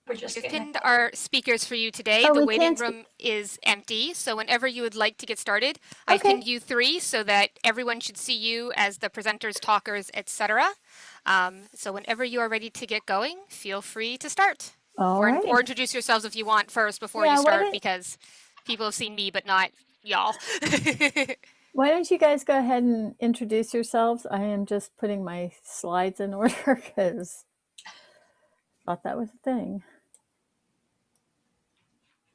We're just We've getting pinned our speakers for you today. Oh, The we waiting can't speak. room is empty, so whenever you would like to get started, I've Okay. pinned you three so that everyone should see you as the presenters, talkers, etc. So whenever you are ready to get going, feel free to start. All Or righty. introduce yourselves if you want first before you Yeah, start, because people have seen me but not y'all. why don't you guys go ahead and introduce yourselves? I am just putting my slides in order because I thought that was a thing.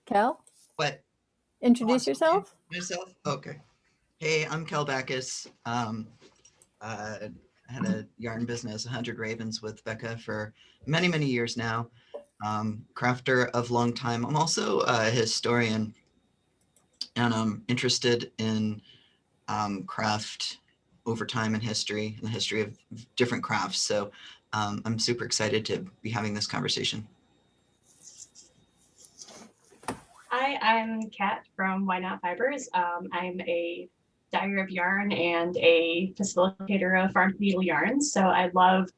Cal, What? Oh, I'm introduce speaking yourself. myself? Okay. Hey, I'm Kel Backus. I had a yarn business, 100 Ravens, with Becca for many, many years now. Crafter of long time. I'm also a historian, and I'm interested in craft over time in history, and the history of different crafts. So I'm super excited to be having this conversation. Hi, I'm Kat from Why Not Fibers. I'm a dyer of yarn and a facilitator of farm to needle yarns. So I love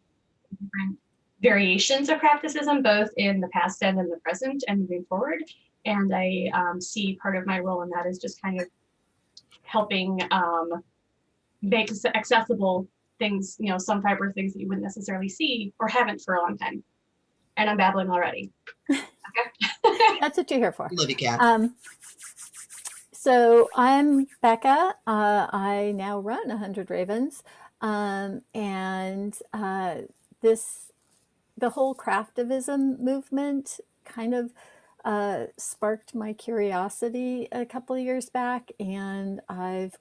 different variations of crafticism, both in the past and in the present and moving forward. And I see part of my role in that is just kind of helping make accessible things, some fiber things that you wouldn't necessarily see or haven't for a long time. And I'm babbling already. Okay. That's what you're here for. Love you, Kat. So I'm Becca. I now run 100 Ravens. And the whole craftivism movement kind of sparked my curiosity a couple of years back, and I've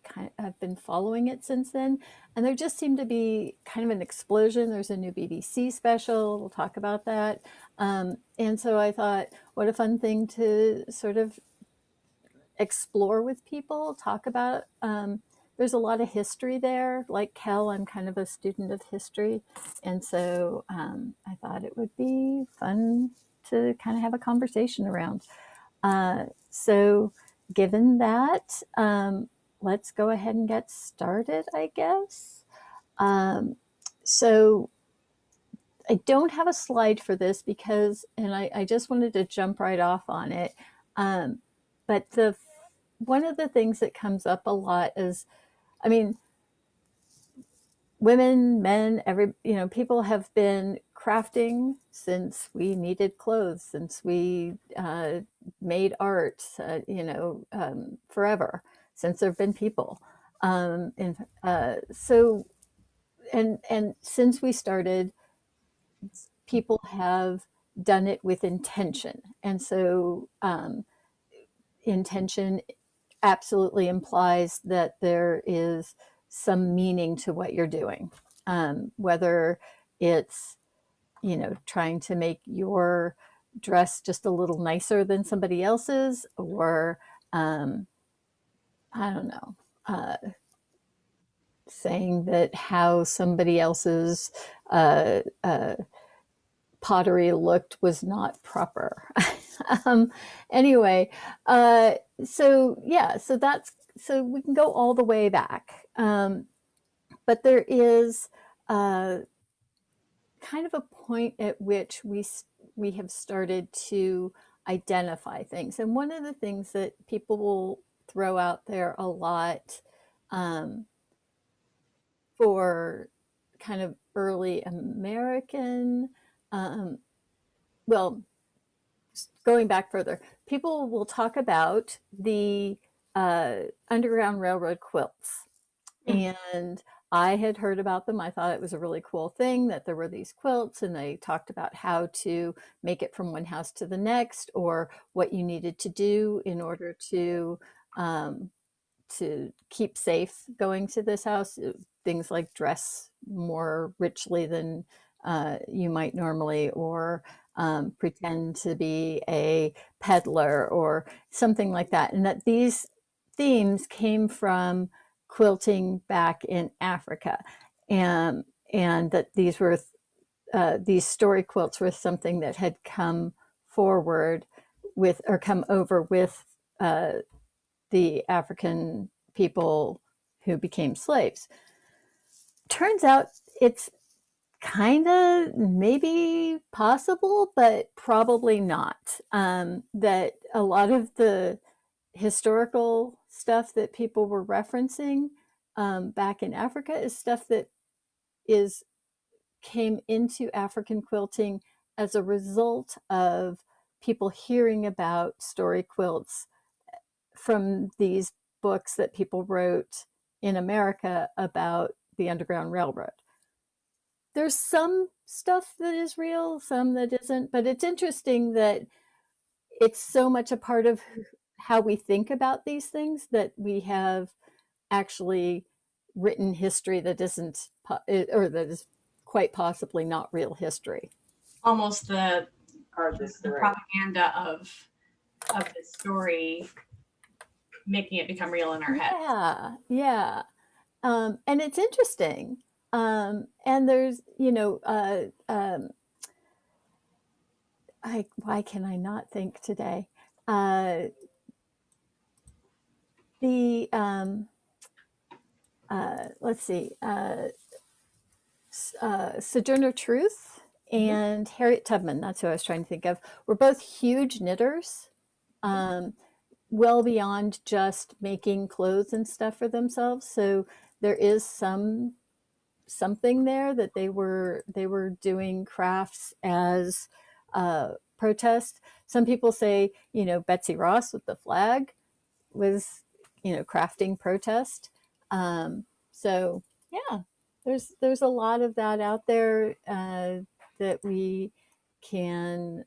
been following it since then. And there just seemed to be kind of an explosion. There's a new BBC special. We'll talk about that. And so I thought, what a fun thing to sort of explore with people, talk about. There's a lot of history there. Like Kel, I'm kind of a student of history. And so I thought it would be fun to kind of have a conversation around. So, given that, let's go ahead and get started, I guess. So, I don't have a slide for this because, and I just wanted to jump right off on it. But one of the things that comes up a lot is, I mean, women, men, people have been crafting since we needed clothes, since we made art, forever, since there have been people. And so, and since we started, people have done it with intention. And so, intention absolutely implies that there is some meaning to what you're doing, whether it's trying to make your dress just a little nicer than somebody else's, or I don't know, saying that how somebody else's uh, uh, pottery looked was not proper. um, anyway, so yeah, so we can go all the way back, but there is kind of a point at which we have started to identify things, and one of the things that people will throw out there a lot um, for kind of early American, um, well, going back further, people will talk about the Underground Railroad quilts. And I had heard about them. I thought it was a really cool thing that there were these quilts, and they talked about how to make it from one house to the next, or what you needed to do in order um, to keep safe going to this house. Things like dress more richly than you might normally, or pretend to be a peddler or something like that. And that these themes came from quilting back in Africa, and that these story quilts were something that had come forward with, or come over with, uh, the African people who became slaves. Turns out it's kind of maybe possible, but probably not. That a lot of the historical stuff that people were referencing back in Africa is stuff that is came into African quilting as a result of people hearing about story quilts from these books that people wrote in America about the Underground Railroad. There's some stuff that is real, some that isn't, but it's interesting that it's so much a part of how we think about these things that we have actually written history that isn't, or that is quite possibly not real history. Almost the propaganda of the story making it become real in our heads. Yeah. And it's interesting. And there's, why can I not think today? Let's see, Sojourner Truth and Harriet Tubman, that's who I was trying to think of, were both huge knitters, well beyond just making clothes and stuff for themselves. So there is something there that they were doing crafts as protest. Some people say, Betsy Ross with the flag was, crafting protest. So yeah, there's a lot of that out there that we can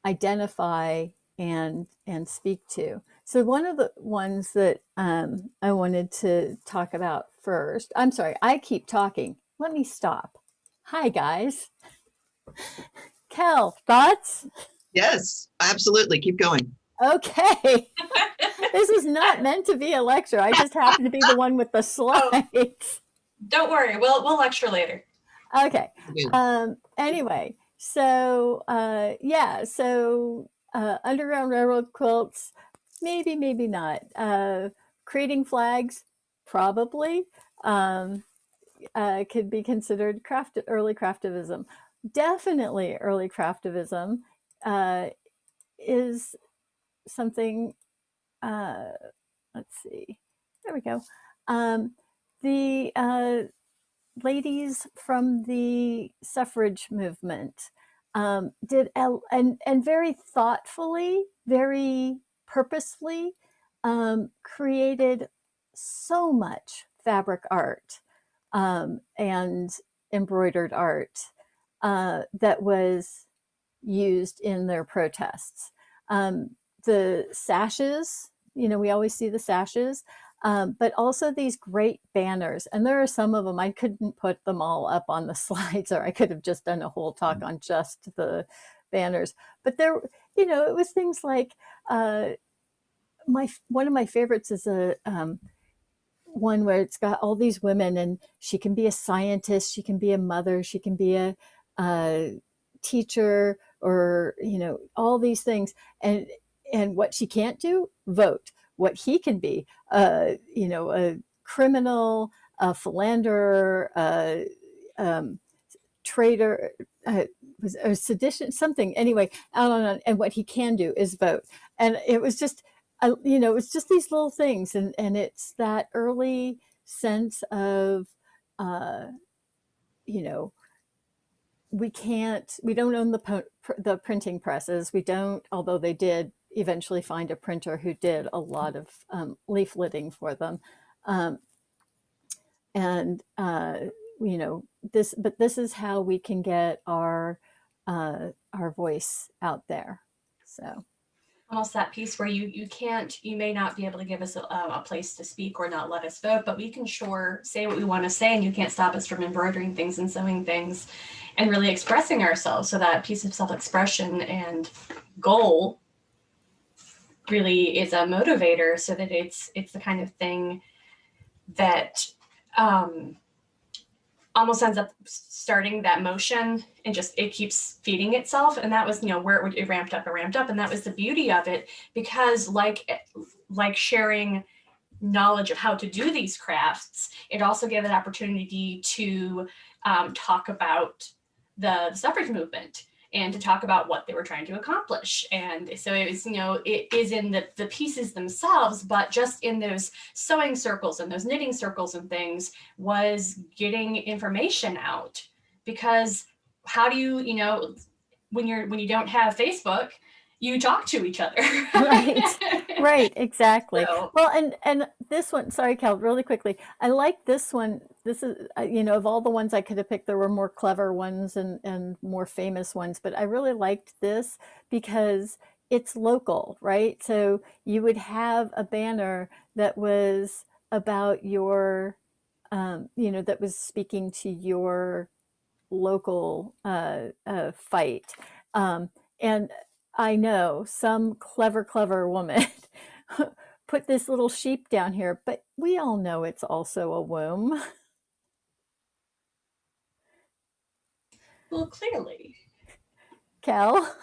identify and speak to. So one of the ones that I wanted to talk about first, I'm sorry, I keep talking. Let me stop. Hi, guys. Kel, thoughts? Yes, absolutely. Keep going. Okay. This is not meant to be a lecture. I just happen to be the one with the slides. Don't worry, we'll lecture later. Okay. Anyway, so Underground Railroad quilts, maybe not. Creating flags, probably. Could be considered early craftivism. Definitely early craftivism is something. Let's see. There we go. The ladies from the suffrage movement did and very thoughtfully, very purposefully created so much fabric art and embroidered art that was used in their protests. The sashes, we always see the sashes, but also these great banners. And there are some of them, I couldn't put them all up on the slides, or I could have just done a whole talk on just the banners. But there, it was things like, one of my favorites is a one where it's got all these women, and she can be a scientist, she can be a mother, she can be a teacher, or all these things, and what she can't do, vote. What he can be, a criminal, a philanderer, traitor, was a sedition, something. Anyway, on, and what he can do is vote. And it was just, it was just these little things, and it's that early sense of, we don't own the printing presses. We don't, although they did eventually find a printer who did a lot of leafleting for them. This is how we can get our voice out there. So almost that piece where you may not be able to give us a place to speak or not let us vote, but we can sure say what we want to say, and you can't stop us from embroidering things and sewing things and really expressing ourselves. So that piece of self-expression and goal really is a motivator, so that it's the kind of thing that almost ends up starting that motion, and just it keeps feeding itself. And that was where it ramped up, and that was the beauty of it, because like sharing knowledge of how to do these crafts, it also gave an opportunity to talk about the suffrage movement and to talk about what they were trying to accomplish. And so it was, it is in the pieces themselves, but just in those sewing circles and those knitting circles and things was getting information out. Because how do you, when you don't have Facebook, you talk to each other. Right, exactly. So, Well, and this one, sorry, Cal, really quickly. I like this one. This is, of all the ones I could have picked, there were more clever ones and more famous ones, but I really liked this because it's local, right? So you would have a banner that was about your, that was speaking to your local fight. And I know some clever woman put this little sheep down here, but we all know it's also a womb. well, clearly. Cal?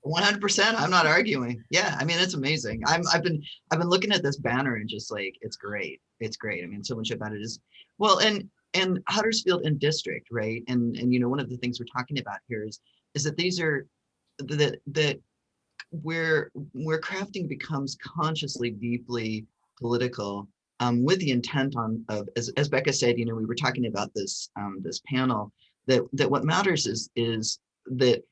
100%. I'm not arguing. Yeah, I mean, it's amazing. I've been looking at this banner and just like, it's great. It's great. I mean, so much about it is, well, and Huddersfield and District, right? And one of the things we're talking about here is that these are that where crafting becomes consciously deeply political, with the intent of, as Becca said, we were talking about this panel, that what matters is that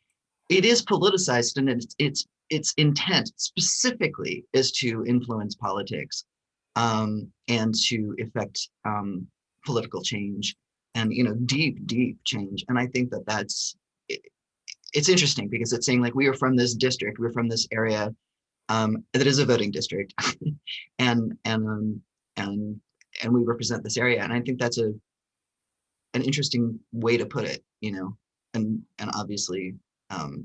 it is politicized, and its intent specifically is to influence politics, and to effect political change, and deep change. And I think it's interesting because it's saying, like, we are from this district, we're from this area, that is a voting district, and we represent this area. And I think that's an interesting way to put it, and obviously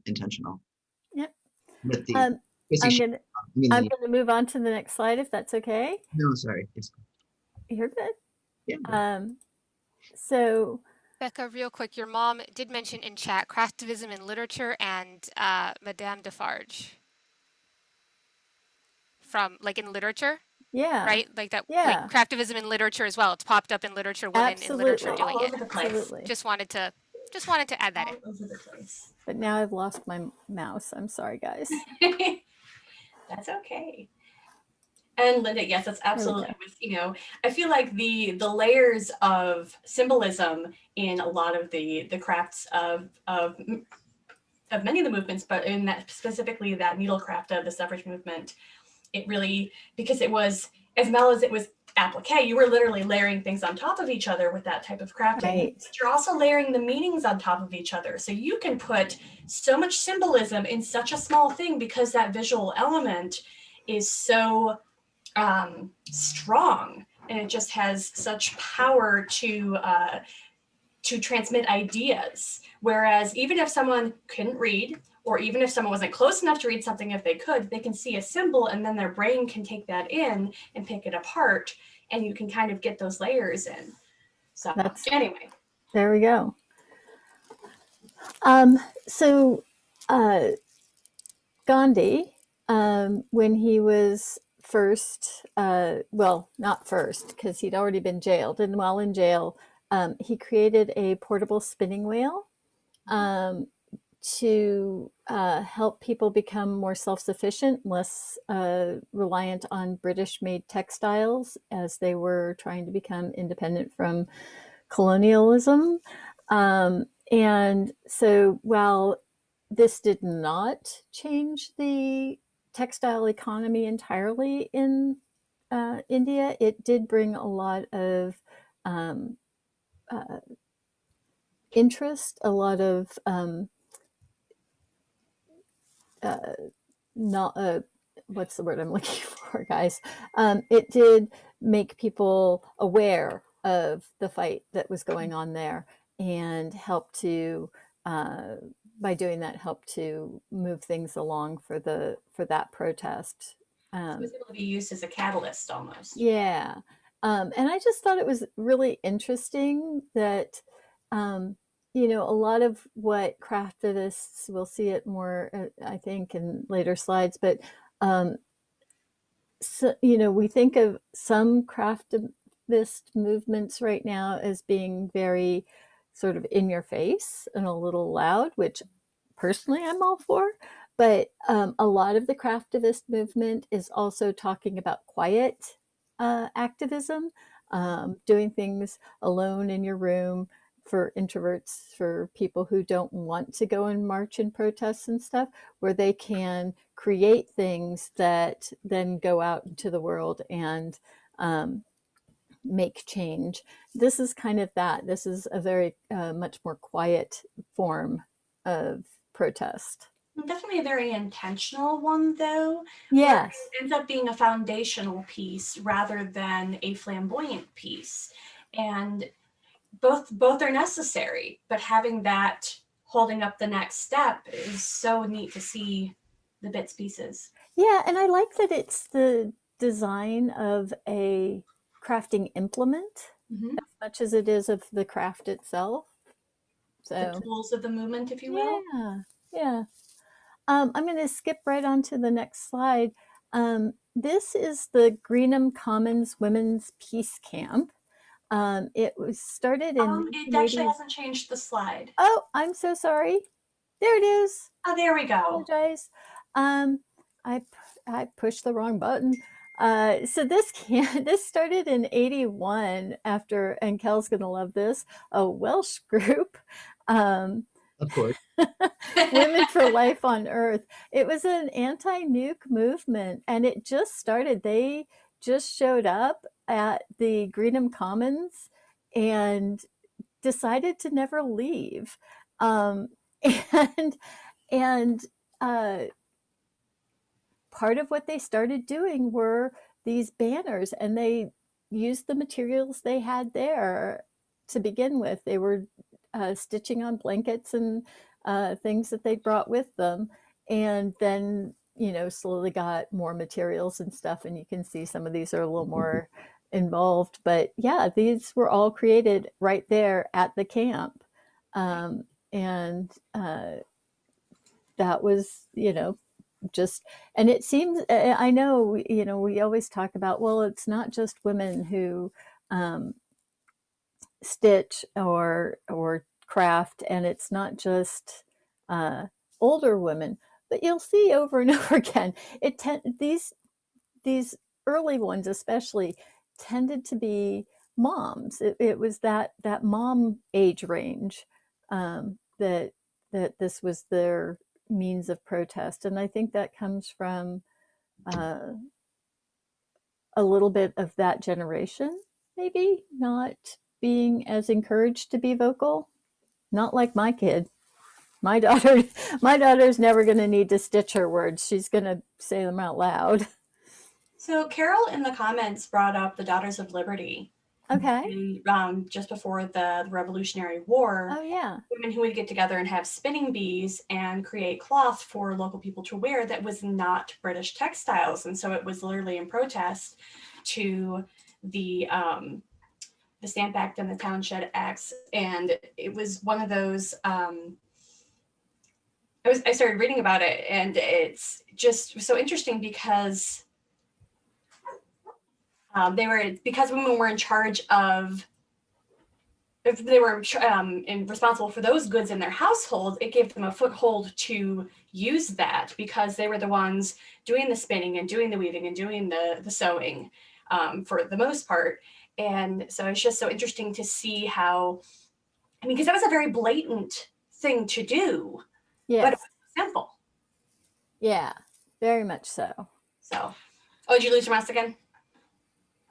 intentional. Yep. With the I'm basically, gonna move on to the next slide if that's okay. no, sorry. You're good. Yeah. So Becca, real quick, your mom did mention in chat Craftivism in literature and Madame Defarge from, like, in literature, yeah, right? Like that, yeah, like Craftivism in literature as well. It's popped up in literature, women in literature absolutely, doing All it. over the place. absolutely. Just wanted to add that in. All over the place. But now I've lost my mouse. I'm sorry, guys. That's okay. And Linda, yes, that's absolutely with, I feel like the layers of symbolism in a lot of the crafts of many of the movements, but in that specifically that needlecraft of the suffrage movement, it really, because it was, as well as it was applique, you were literally layering things on top of each other with that type of crafting. Right. But you're also layering the meanings on top of each other. So you can put so much symbolism in such a small thing because that visual element is so strong, and it just has such power to transmit ideas. Whereas even if someone couldn't read, or even if someone wasn't close enough to read something, if they could, they can see a symbol and then their brain can take that in and pick it apart, and you can kind of get those layers in. So anyway. There we go. So Gandhi, when he was first, well, not first, because he'd already been jailed, and while in jail, he created a portable spinning wheel to help people become more self-sufficient, less reliant on British-made textiles as they were trying to become independent from colonialism. And so while this did not change the textile economy entirely in India, it did bring a lot of interest, a lot of not what's the word I'm looking for, guys? It did make people aware of the fight that was going on there, and help to by doing that, help to move things along for that protest. It was able to be used as a catalyst almost. Yeah. And I just thought it was really interesting that a lot of what craftivists, we'll see it more, I think, in later slides, but so, you know, we think of some craftivist movements right now as being very sort of in your face and a little loud, which personally I'm all for. But a lot of the craftivist movement is also talking about quiet activism, doing things alone in your room for introverts, for people who don't want to go and march and protest and stuff, where they can create things that then go out into the world and make change. This is kind of that. This is a very much more quiet form of protest. Definitely a very intentional one, though. Yes. It ends up being a foundational piece rather than a flamboyant piece. And both are necessary, but having that holding up the next step is so neat to see the bits pieces. Yeah, and I like that it's the design of a crafting implement Mm-hmm. as much as it is of the craft itself. The So, tools of the movement, if you will. yeah, yeah. I'm going to skip right on to the next slide. This is the Greenham Commons Women's Peace Camp. It was started in It actually hasn't changed the slide. Oh, I'm so sorry. There it is. Oh, there we go. Apologize. Um, I I pushed the wrong button. So this this started in '81 after, and Kel's gonna love this, a Welsh group, um, Of course. Women for Life on Earth. It was an anti-nuke movement, and it just started. They just showed up at the Greenham Commons and decided to never leave. Um, and and uh, part of what they started doing were these banners, and they used the materials they had there to begin with. They were stitching on blankets and things that they brought with them, and then slowly got more materials and stuff. And you can see some of these are a little more involved, but yeah, these were all created right there at the camp, and that was just, and it seems, I know, we always talk about, well, it's not just women who stitch or craft, and it's not just older women, but you'll see over and over again these early ones especially tended to be moms. It was that mom age range, that this was their means of protest, and I think that comes from uh, a little bit of that generation, maybe not being as encouraged to be vocal. Not like my kid. My daughter, my daughter's never going to need to stitch her words. She's going to say them out loud. So Carol in the comments brought up the Daughters of Liberty. Okay. And, just before the Revolutionary War, Oh yeah. women who would get together and have spinning bees and create cloth for local people to wear that was not British textiles. And so it was literally in protest to the Stamp Act and the Townshend Acts. And it was one of those, I started reading about it, and it's just so interesting because because women were in charge of, if they were responsible for those goods in their household, it gave them a foothold to use that because they were the ones doing the spinning and doing the weaving and doing the sewing for the most part. And so it's just so interesting to see how, because that was a very blatant thing to do, Yes. but it was simple. Yeah, very much so. So, did you lose your mouse again?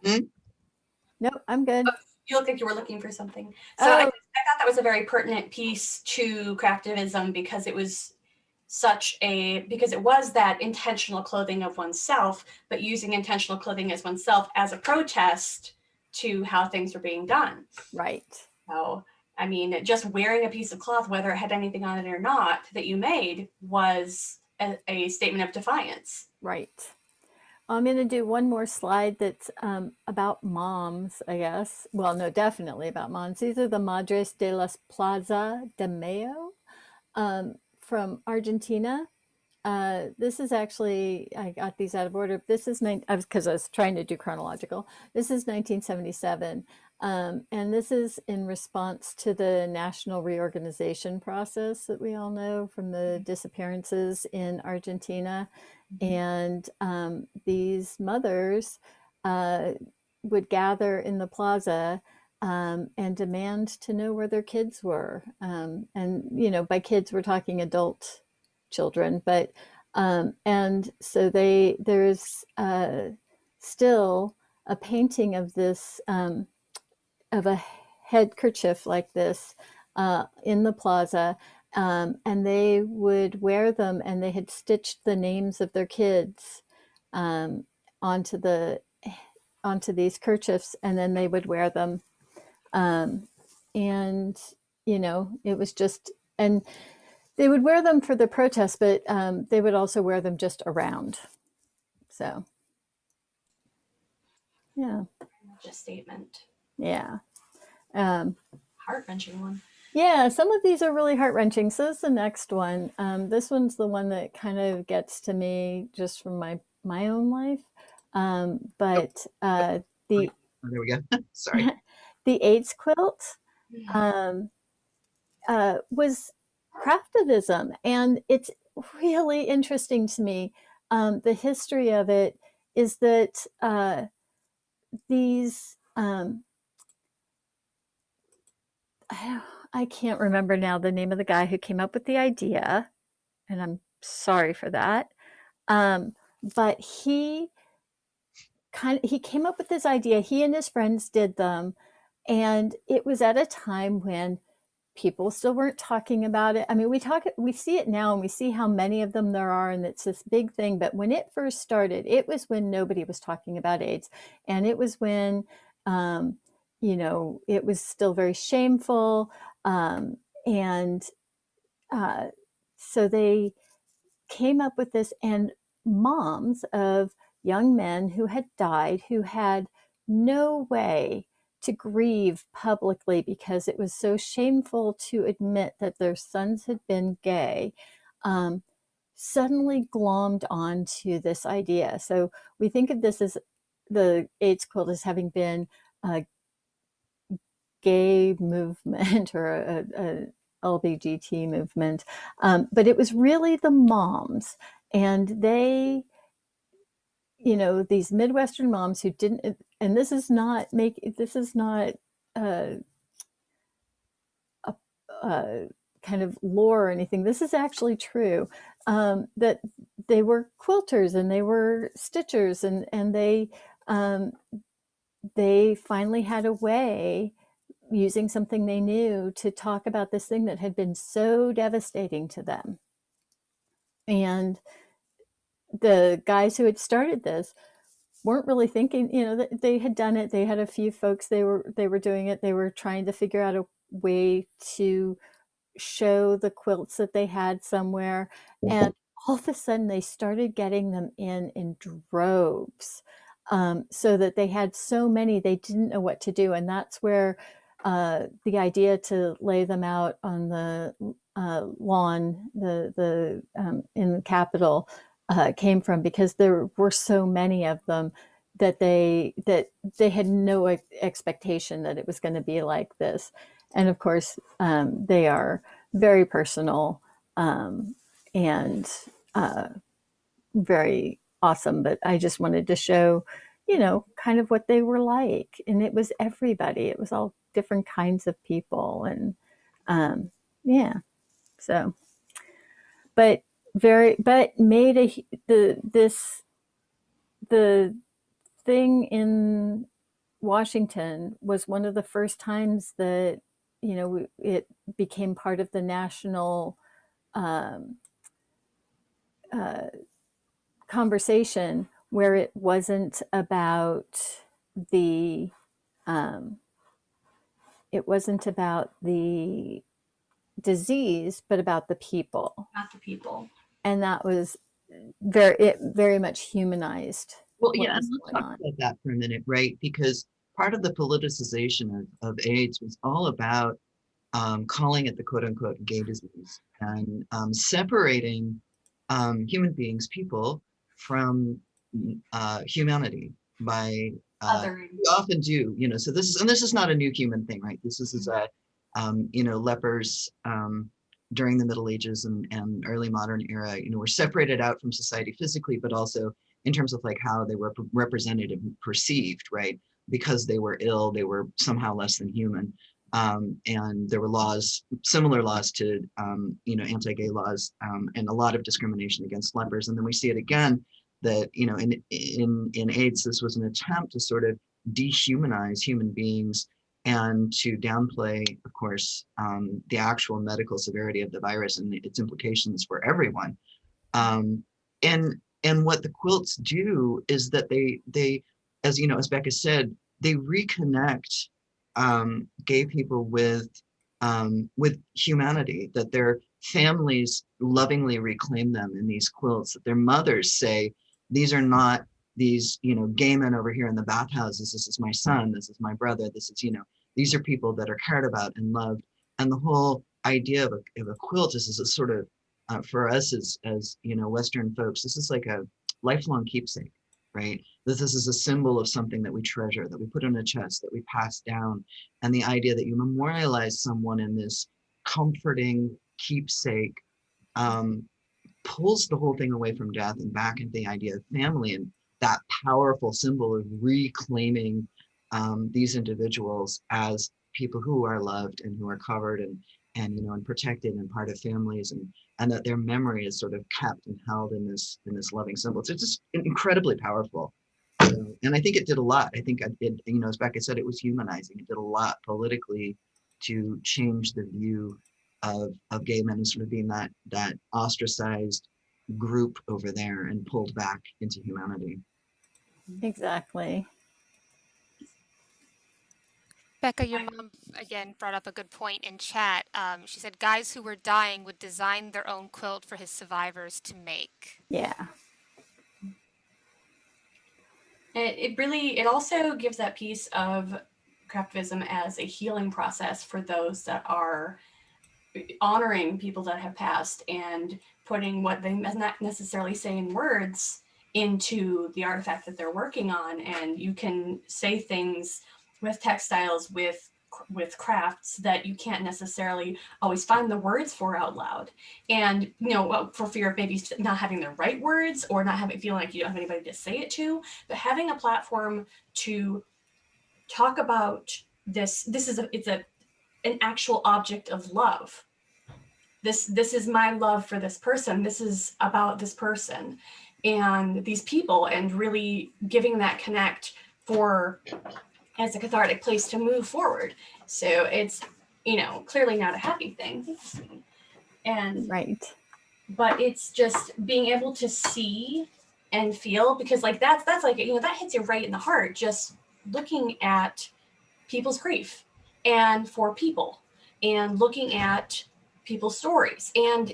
Nope, I'm good. You look like you were looking for something. So I thought that was a very pertinent piece to craftivism because it was because it was that intentional clothing of oneself, but using intentional clothing as oneself as a protest to how things were being done. Right. So, I mean, just wearing a piece of cloth, whether it had anything on it or not, that you made was a statement of defiance. Right. I'm going to do one more slide that's about moms, I guess. Well, no, definitely about moms. These are the Madres de las Plaza de Mayo from Argentina. this is actually, I got these out of order. This is because I was trying to do chronological. This is 1977, and this is in response to the national reorganization process that we all know from the disappearances in Argentina. And these mothers would gather in the plaza and demand to know where their kids were. And, you know, by kids, we're talking adult children, but and so there's still a painting of this of a headkerchief like this in the plaza, and they would wear them, and they had stitched the names of their kids um, onto these kerchiefs, and then they would wear them, and you know, it was just, and they would wear them for the protest, but they would also wear them just around. So, yeah, A statement. yeah. Heart-wrenching one. Yeah, some of these are really heart-wrenching. So this is the next one. This one's the one that kind of gets to me just from my own life. But the Oh, there we go. Sorry. the AIDS quilt was Craftivism, and it's really interesting to me. The history of it is that these I can't remember now the name of the guy who came up with the idea, and I'm sorry for that. But he came up with this idea. He and his friends did them, and it was at a time when people still weren't talking about it. I mean, we see it now, and we see how many of them there are, and it's this big thing. But when it first started, it was when nobody was talking about AIDS, and it was when you know, it was still very shameful, and so they came up with this, and moms of young men who had died, who had no way to grieve publicly because it was so shameful to admit that their sons had been gay, suddenly glommed onto this idea. So we think of this as the AIDS quilt as having been a gay movement or a LGBT movement, but it was really the moms, and they, you know, these Midwestern moms who didn't, and this is not uh, a kind of lore or anything. This is actually true, that they were quilters and they were stitchers, and they finally had a way, using something they knew, to talk about this thing that had been so devastating to them. And the guys who had started this weren't really thinking, you know, they had done it. They had a few folks, they were doing it. They were trying to figure out a way to show the quilts that they had somewhere. And all of a sudden they started getting them in droves, so that they had so many, they didn't know what to do. And that's where the idea to lay them out on the lawn, the in the Capitol, came from, because there were so many of them that they had no expectation that it was going to be like this. And of course, they are very personal, and very awesome. But I just wanted to show, you know, kind of what they were like. And it was everybody. It was all different kinds of people. And yeah, so, but made the thing in Washington was one of the first times that, you know, it became part of the national conversation, where it wasn't about the disease, but about the people. Not the people. And that was very much humanized. Well, yeah, and let's talk about that for a minute, right? Because part of the politicization of AIDS was all about calling it the quote unquote gay disease, and separating human beings, people, from humanity by Othering. we often do, so this is not a new human thing, right? This is a lepers during the Middle Ages and early modern era, were separated out from society physically, but also in terms of like how they were represented and perceived, right? Because they were ill, they were somehow less than human. And there were laws, similar laws to, anti-gay laws, and a lot of discrimination against lepers. And then we see it again that, in AIDS, this was an attempt to sort of dehumanize human beings and to downplay, of course, the actual medical severity of the virus and its implications for everyone. And what the quilts do is that they, as Becca said, they reconnect gay people with humanity, that their families lovingly reclaim them in these quilts, that their mothers say, these are not these, gay men over here in the bathhouses. This is my son, this is my brother, this is, these are people that are cared about and loved. And the whole idea of a quilt is a sort of, for us as Western folks, this is like a lifelong keepsake, right? That this is a symbol of something that we treasure, that we put in a chest, that we pass down. And the idea that you memorialize someone in this comforting keepsake pulls the whole thing away from death and back into the idea of family and that powerful symbol of reclaiming these individuals as people who are loved and who are covered and protected and part of families, and that their memory is sort of kept and held in this loving symbol. So it's just incredibly powerful. And I think it did a lot. I think it, as Becca said, it was humanizing. It did a lot politically to change the view of gay men as sort of being that ostracized group over there and pulled back into humanity. Exactly. Becca, your mom again brought up a good point in chat. She said guys who were dying would design their own quilt for his survivors to make. Yeah. It also gives that piece of craftivism as a healing process for those that are honoring people that have passed and putting what they not necessarily say in words into the artifact that they're working on. And you can say things with textiles, with crafts that you can't necessarily always find the words for out loud. And, for fear of maybe not having the right words or not feeling like you don't have anybody to say it to, but having a platform to talk about this is an actual object of love. This is my love for this person. This is about this person and these people, and really giving that connect as a cathartic place to move forward. So it's, clearly not a happy thing. And right. But it's just being able to see and feel, because like that's like, that hits you right in the heart, just looking at people's grief and for people and looking at people's stories. And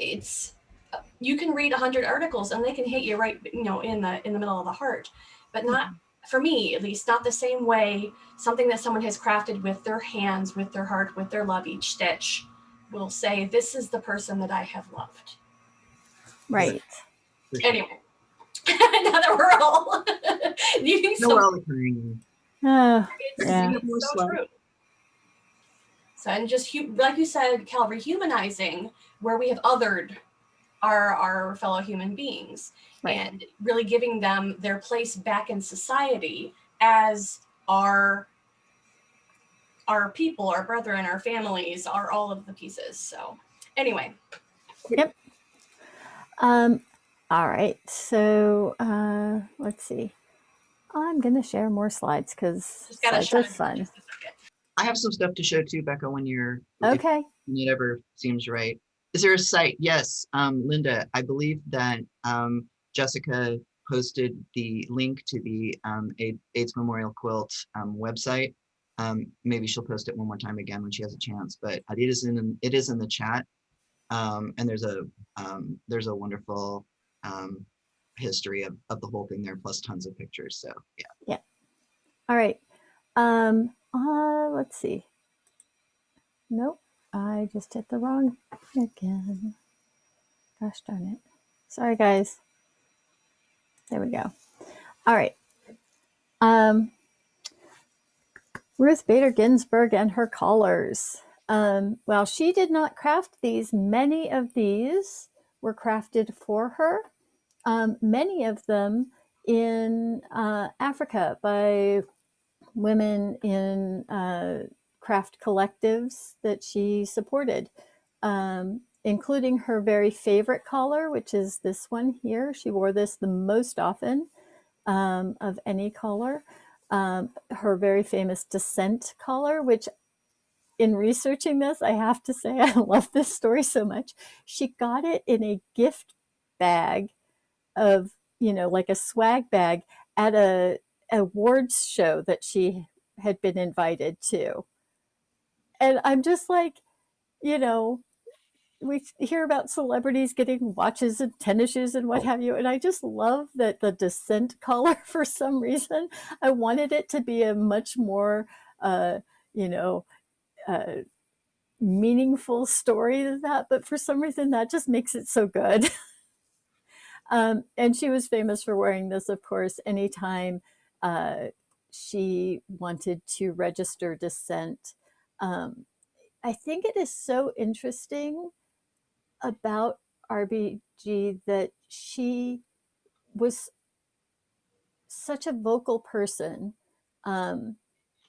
you can read 100 articles and they can hit you right, in the middle of the heart, but not, for me at least, not the same way something that someone has crafted with their hands, with their heart, with their love, each stitch will say, this is the person that I have loved. Right. Anyway, now that we're all needing We're all agreeing. Yeah. It's so true. So, and just like you said, Cal, rehumanizing where we have othered our fellow human beings, Right. and really giving them their place back in society as our people, our brethren, our families, are all of the pieces. So anyway. Yep. All right. So let's see. I'm going to share more slides because slides are fun. I have some stuff to show too, Becca, when Okay. when it ever seems right. Is there a site? Yes, Linda, I believe that Jessica posted the link to the AIDS Memorial Quilt website. Maybe she'll post it one more time again when she has a chance, but it is in the chat. And there's a wonderful history of the whole thing there, plus tons of pictures. So yeah. Yeah. All right. Let's see. Nope. I just hit the wrong again. Gosh darn it. Sorry, guys. There we go. All right. Um, Ruth Bader Ginsburg and her collars. Well, she did not craft these. Many of these were crafted for her. Many of them in Africa by women in craft collectives that she supported, including her very favorite collar, which is this one here. She wore this the most often of any collar. Her very famous Descent collar, which in researching this, I have to say, I love this story so much. She got it in a gift bag of, like a swag bag at a awards show that she had been invited to. And I'm just like, you know, we hear about celebrities getting watches and tennis shoes and what have you. And I just love that the Descent collar, for some reason, I wanted it to be a much more, you know, uh, meaningful story than that. But for some reason, that just makes it so good. And she was famous for wearing this, of course, anytime she wanted to register dissent. I think it is so interesting about RBG that she was such a vocal person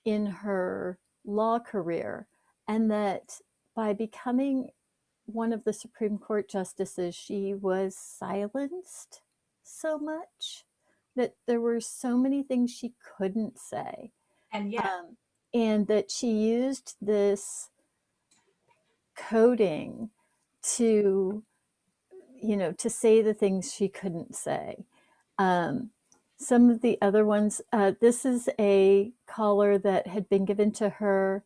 in her law career, and that by becoming one of the Supreme Court justices, she was silenced so much that there were so many things she couldn't say. And yeah, And that she used this coding to, to say the things she couldn't say. Some of the other ones, this is a collar that had been given to her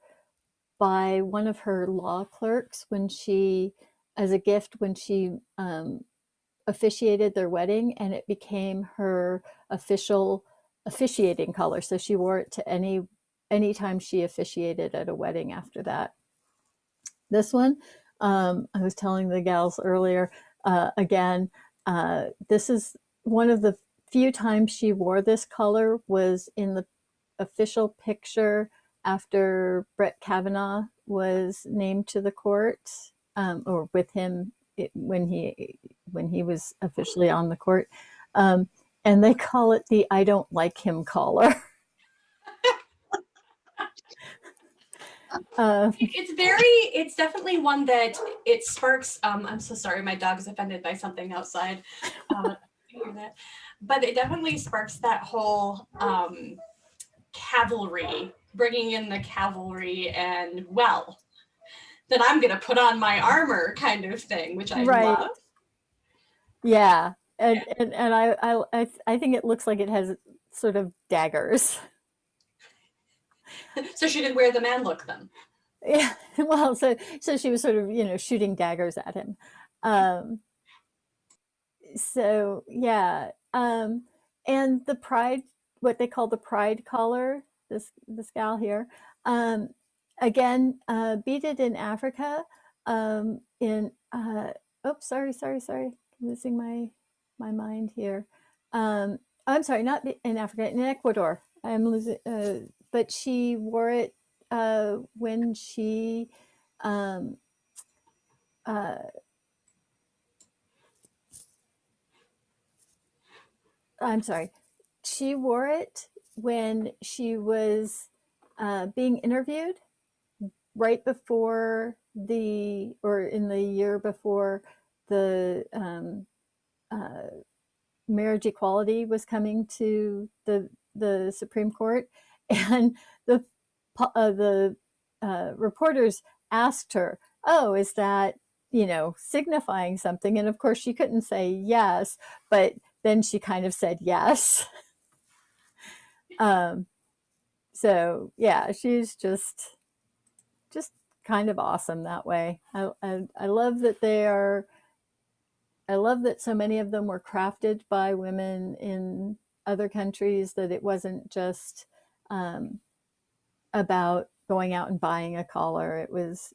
by one of her law clerks when she, as a gift, when she officiated their wedding, and it became her official officiating collar. So she wore it to any time she officiated at a wedding after that. This one, I was telling the gals earlier, again, this is one of the few times she wore this color was in the official picture after Brett Kavanaugh was named to the court, or with him when he was officially on the court. And they call it the "I don't like him" collar. it's definitely one that it sparks. I'm so sorry, my dog is offended by something outside. Hear that, but it definitely sparks that whole cavalry, bringing in the cavalry, and well, then I'm gonna put on my armor kind of thing, which I love. Yeah, and I think it looks like it has sort of daggers. So she did wear them and look them. Yeah, well, so she was sort of shooting daggers at him. So yeah, and the pride, what they call the pride collar, this gal here, again, beaded in Africa, in oops, sorry, losing my mind here. I'm sorry, not in Africa, in Ecuador. I'm losing, but she wore it when she I'm sorry. She wore it when she was being interviewed right before or in the year before the marriage equality was coming to the Supreme Court, and the reporters asked her, "Oh, is that signifying something?" And of course, she couldn't say yes, but then she kind of said yes. So yeah, she's just kind of awesome that way. I love that they are. I love that so many of them were crafted by women in other countries, that it wasn't just about going out and buying a collar. It was,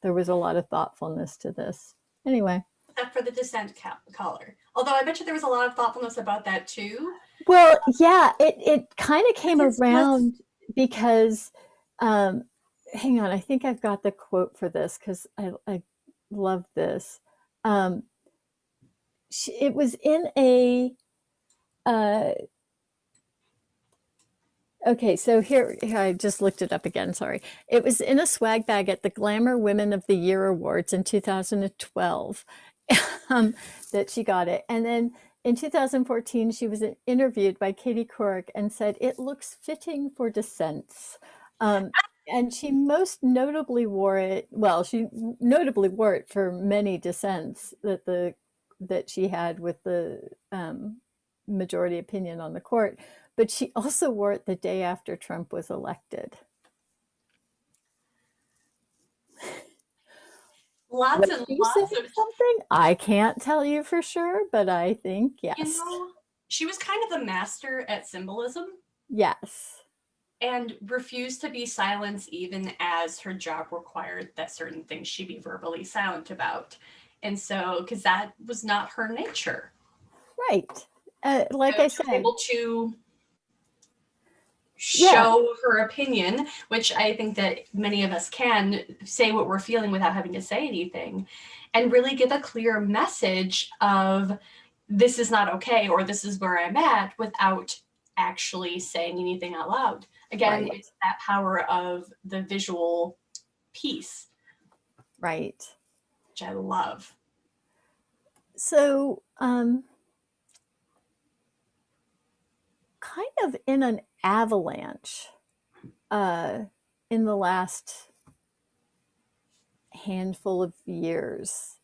there was a lot of thoughtfulness to this. Anyway, except for the descent color. Although I bet you there was a lot of thoughtfulness about that too. Well, yeah, it kind of came It's just- around because, hang on, I think I've got the quote for this because I love this. It was in a, okay, so here I just looked it up again, sorry. It was in a swag bag at the Glamour Women of the Year Awards in 2012 that she got it. And then in 2014, she was interviewed by Katie Couric and said, "It looks fitting for descents." And she most notably wore it, well, she notably wore it for many descents that she had with the majority opinion on the court. But she also wore it the day after Trump was elected. Lots and lots of something I can't tell you for sure, but I think yes. You know, she was kind of the master at symbolism. Yes. And refused to be silenced even as her job required that certain things she be verbally silent about. And so, because that was not her nature. Right. Like I said, able to show her opinion, which I think that many of us can say what we're feeling without having to say anything, and really give a clear message of this is not okay or this is where I'm at without actually saying anything out loud. Again, right. It's that power of the visual piece. Right. Which I love. So, kind of in an avalanche in the last handful of years,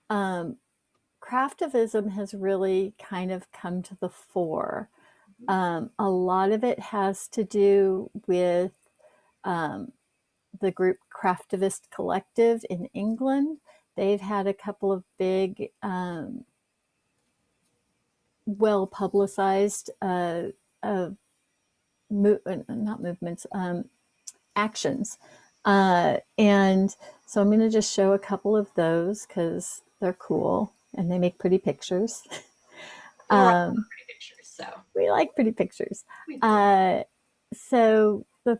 craftivism has really kind of come to the fore. A lot of it has to do with the group Craftivist Collective in England. They've had a couple of big, well-publicized actions. And so I'm going to just show a couple of those because they're cool and they make pretty pictures. Pretty pictures, so we like pretty pictures. So the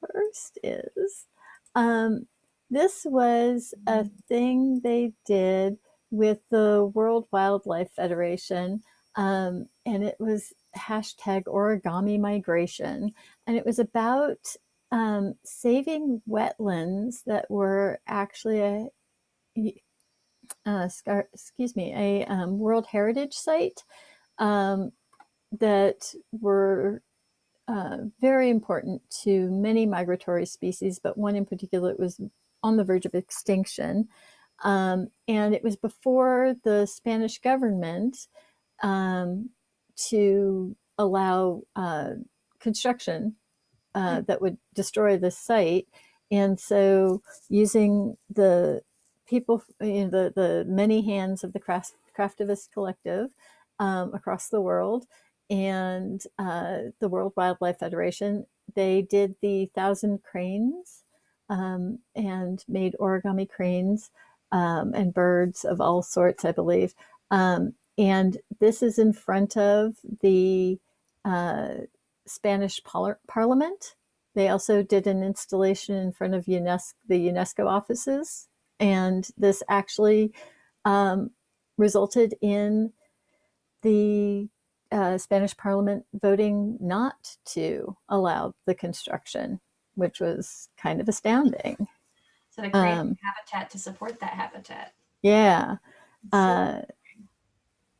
first is this was a thing they did with the World Wildlife Federation, and it was hashtag origami migration, and it was about saving wetlands that were actually a World Heritage Site that were very important to many migratory species, but one in particular was on the verge of extinction. And it was before the Spanish government to allow construction that would destroy the site. And so using the people, the many hands of the Craftivist Collective across the world and the World Wildlife Federation, they did the 1,000 cranes and made origami cranes and birds of all sorts, I believe. And this is in front of the Spanish Parliament. They also did an installation in front of the UNESCO offices. And this actually resulted in the Spanish Parliament voting not to allow the construction, which was kind of astounding. So they created habitat to support that habitat. Yeah.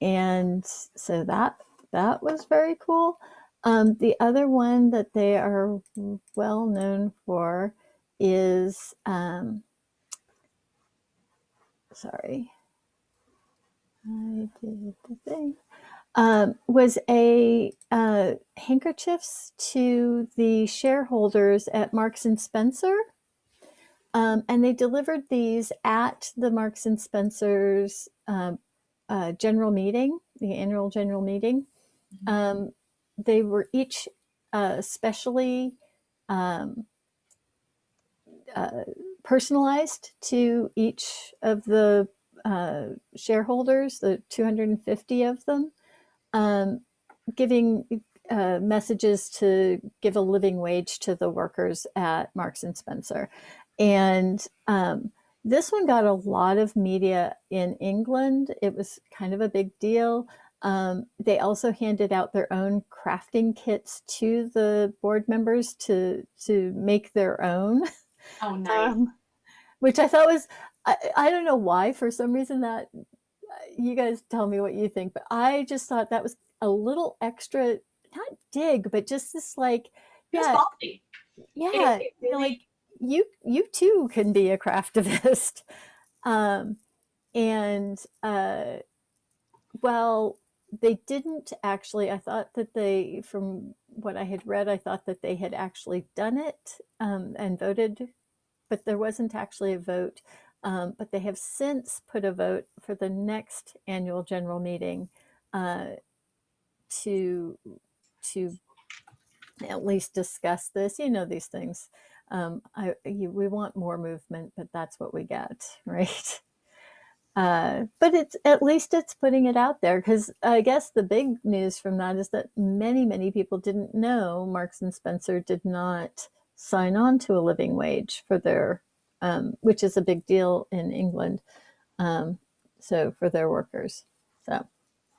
And so that was very cool. The other one that they are well known for is, sorry, I did the thing. Was a handkerchiefs to the shareholders at Marks and Spencer. And they delivered these at the Marks and Spencer's general meeting, the annual general meeting. They were each specially personalized to each of the shareholders, the 250 of them, giving messages to give a living wage to the workers at Marks and Spencer. And this one got a lot of media in England. It was kind of a big deal. They also handed out their own crafting kits to the board members to make their own. Oh, nice. Which I thought was, I don't know why, for some reason that, you guys tell me what you think, but I just thought that was a little extra, not dig, but just this like, It was yeah, quality. yeah, It really, like you too can be a craftivist. And well, they didn't actually, I thought that they, from what I had read, I thought that they had actually done it and voted, but there wasn't actually a vote. But they have since put a vote for the next annual general meeting to at least discuss this. You know, these things. We want more movement, but that's what we get, right? But it's, at least it's putting it out there, because I guess the big news from that is that many people didn't know Marks and Spencer did not sign on to a living wage for their, which is a big deal in England. So for their workers. So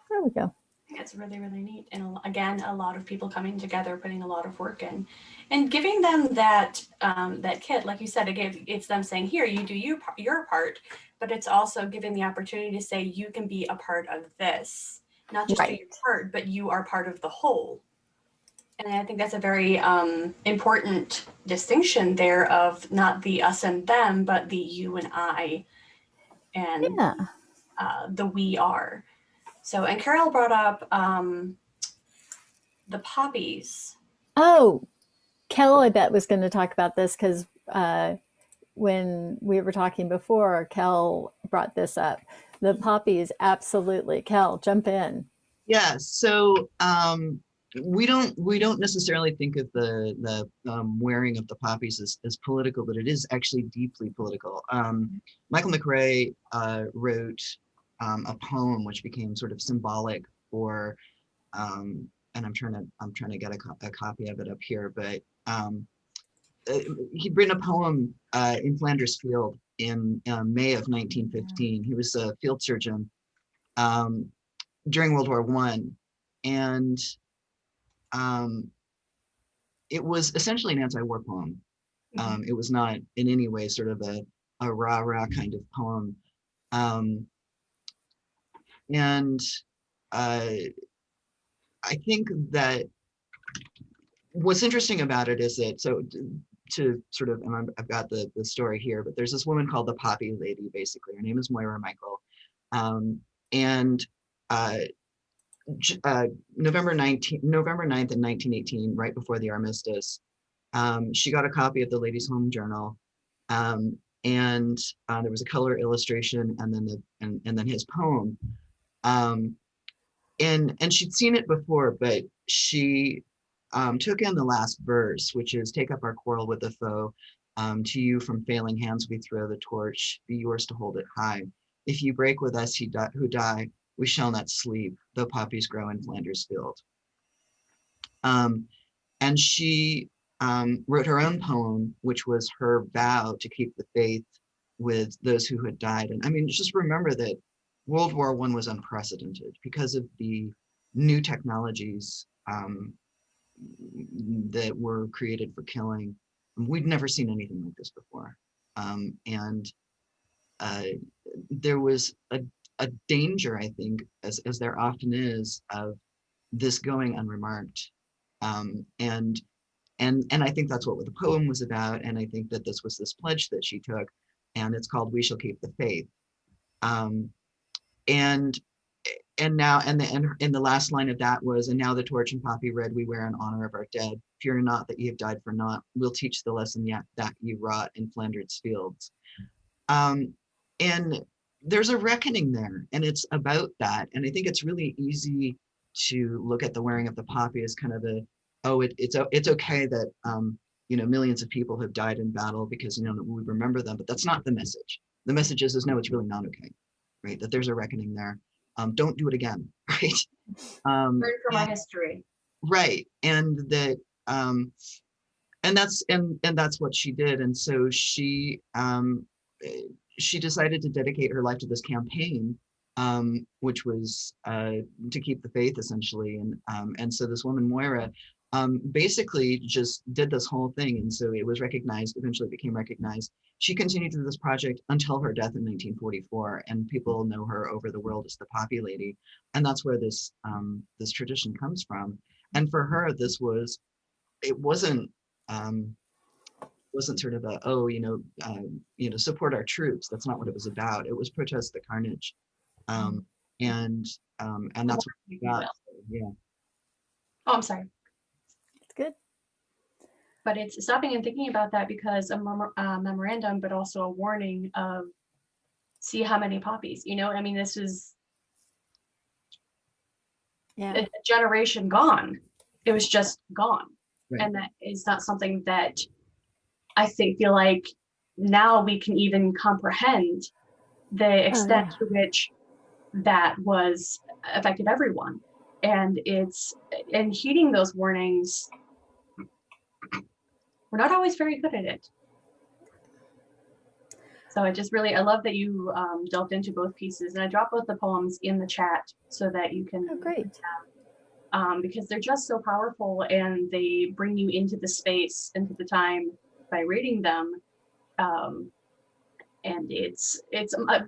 there we go. I think it's really, really neat. And again, a lot of people coming together, putting a lot of work in, and giving them that that kit. Like you said, it's them saying, "Here, you do your part," but it's also giving the opportunity to say, "You can be a part of this, not just do your part, but you are part of the whole." And I think that's a very important distinction there of not the us and them, but the you and I, and the we are. So, and Carol brought up the Poppies. Oh, Kel, I bet, was going to talk about this, because when we were talking before, Kel brought this up. The Poppies, absolutely. Kel, jump in. Yeah, so we don't necessarily think of the wearing of the poppies as political, but it is actually deeply political. Michael McRae wrote a poem which became sort of symbolic for, and I'm trying to get a copy of it up here, but he'd written a poem in Flanders Field in May of 1915. He was a field surgeon during World War I, and it was essentially an anti-war poem. It was not in any way sort of a rah-rah kind of poem. And I think that what's interesting about it is that, so to sort of, and I've got the story here, but there's this woman called the Poppy Lady, basically. Her name is Moira Michael. And November 9th in 1918, right before the armistice, she got a copy of the Ladies' Home Journal, and there was a color illustration, and then his poem, and she'd seen it before, but she took in the last verse, which is, "Take up our quarrel with the foe. To you from failing hands we throw the torch. Be yours to hold it high. If you break with us who die, we shall not sleep, though poppies grow in Flanders Field." And she wrote her own poem, which was her vow to keep the faith with those who had died. And I mean, just remember that World War I was unprecedented because of the new technologies that were created for killing. We'd never seen anything like this before. And there was a danger, I think, as there often is, of this going unremarked. And I think that's what the poem was about. And I think that this was this pledge that she took, and it's called "We Shall Keep the Faith." And now, and the last line of that was, "And now the torch and poppy red we wear in honor of our dead. Fear not that ye have died for naught. We'll teach the lesson yet that ye wrought in Flanders Fields." And there's a reckoning there, and it's about that. And I think it's really easy to look at the wearing of the poppy as kind of it's okay that millions of people have died in battle because we remember them, but that's not the message. The message is no, it's really not okay. right? That there's a reckoning there. Don't do it again, right? Learn from our history. Right, and that and that's what she did. And so she decided to dedicate her life to this campaign, which was to keep the faith, essentially. And so this woman Moira basically just did this whole thing, and so it was recognized. Eventually, became recognized. She continued to do this project until her death in 1944, and people know her over the world as the Poppy Lady, and that's where this this tradition comes from. And for her, this was, it wasn't sort of a, oh, support our troops. That's not what it was about. It was protest the carnage, and that's what we got. Yeah. Oh, I'm sorry. It's good. But it's stopping and thinking about that, because a memorandum, but also a warning of, see how many poppies, I mean, this is a generation gone. It was just gone. Right. And that is not something that I feel like now we can even comprehend the extent to which that was affected everyone. And heeding those warnings, we're not always very good at it. So I love that you delved into both pieces, and I dropped both the poems in the chat so that you can. Oh, great. Because they're just so powerful, and they bring you into the space, into the time by reading them. And it's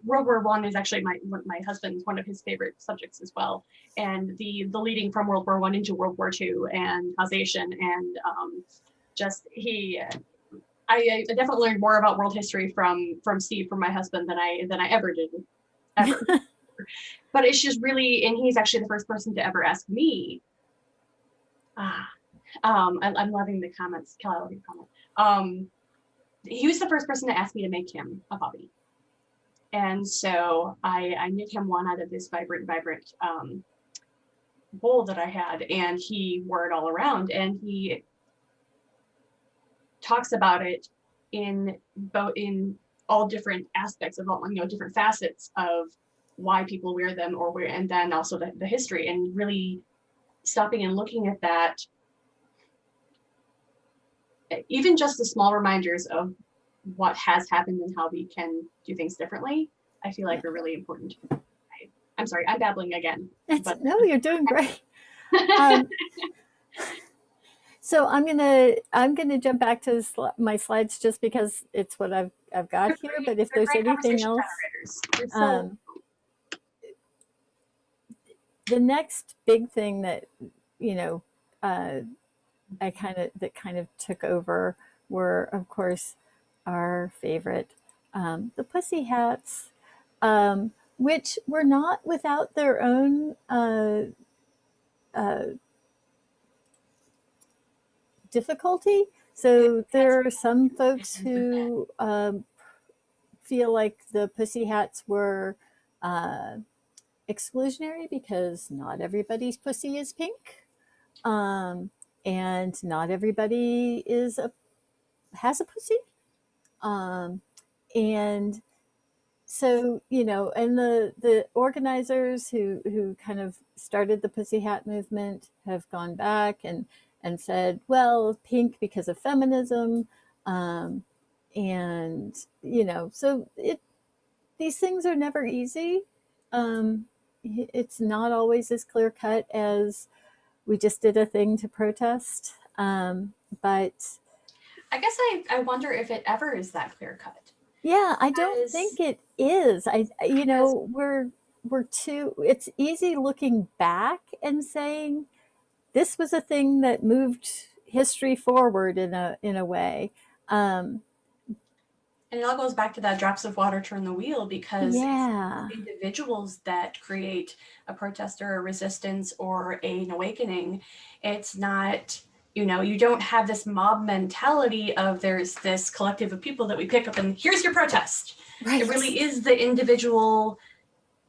World War I is actually my husband's one of his favorite subjects as well, and the leading from World War I into World War II and causation, and I definitely learned more about world history from Steve, from my husband, than I ever did, ever. But it's just really, and he's actually the first person to ever ask me. I'm loving the comments. Kelly, I love your comment. He was the first person to ask me to make him a poppy, and so I knit him one out of this vibrant bowl that I had, and he wore it all around, and he talks about it in all different aspects of all, different facets of why people wear them, and then also the history, and really stopping and looking at that. Even just the small reminders of what has happened and how we can do things differently, I feel like are really important. I'm sorry, I'm babbling again. No, you're doing great. So I'm gonna jump back to my slides, just because it's what I've got here. But if there's anything else, the next big thing that that kind of took over were, of course, our favorite, the pussy hats, which were not without their own difficulty. So there are some folks who feel like the pussy hats were exclusionary, because not everybody's pussy is pink. And not everybody has a pussy. And so, and the organizers who kind of started the pussy hat movement have gone back and said, well, pink because of feminism. And, so these things are never easy. It's not always as clear cut as we just did a thing to protest. But I guess I wonder if it ever is that clear cut. Yeah, I don't think it is. It's easy looking back and saying this was a thing that moved history forward in a way. And it all goes back to that drops of water turn the wheel, because it's individuals that create a protest or a resistance or an awakening. It's not, you don't have this mob mentality of there's this collective of people that we pick up and here's your protest. Right. It really is the individual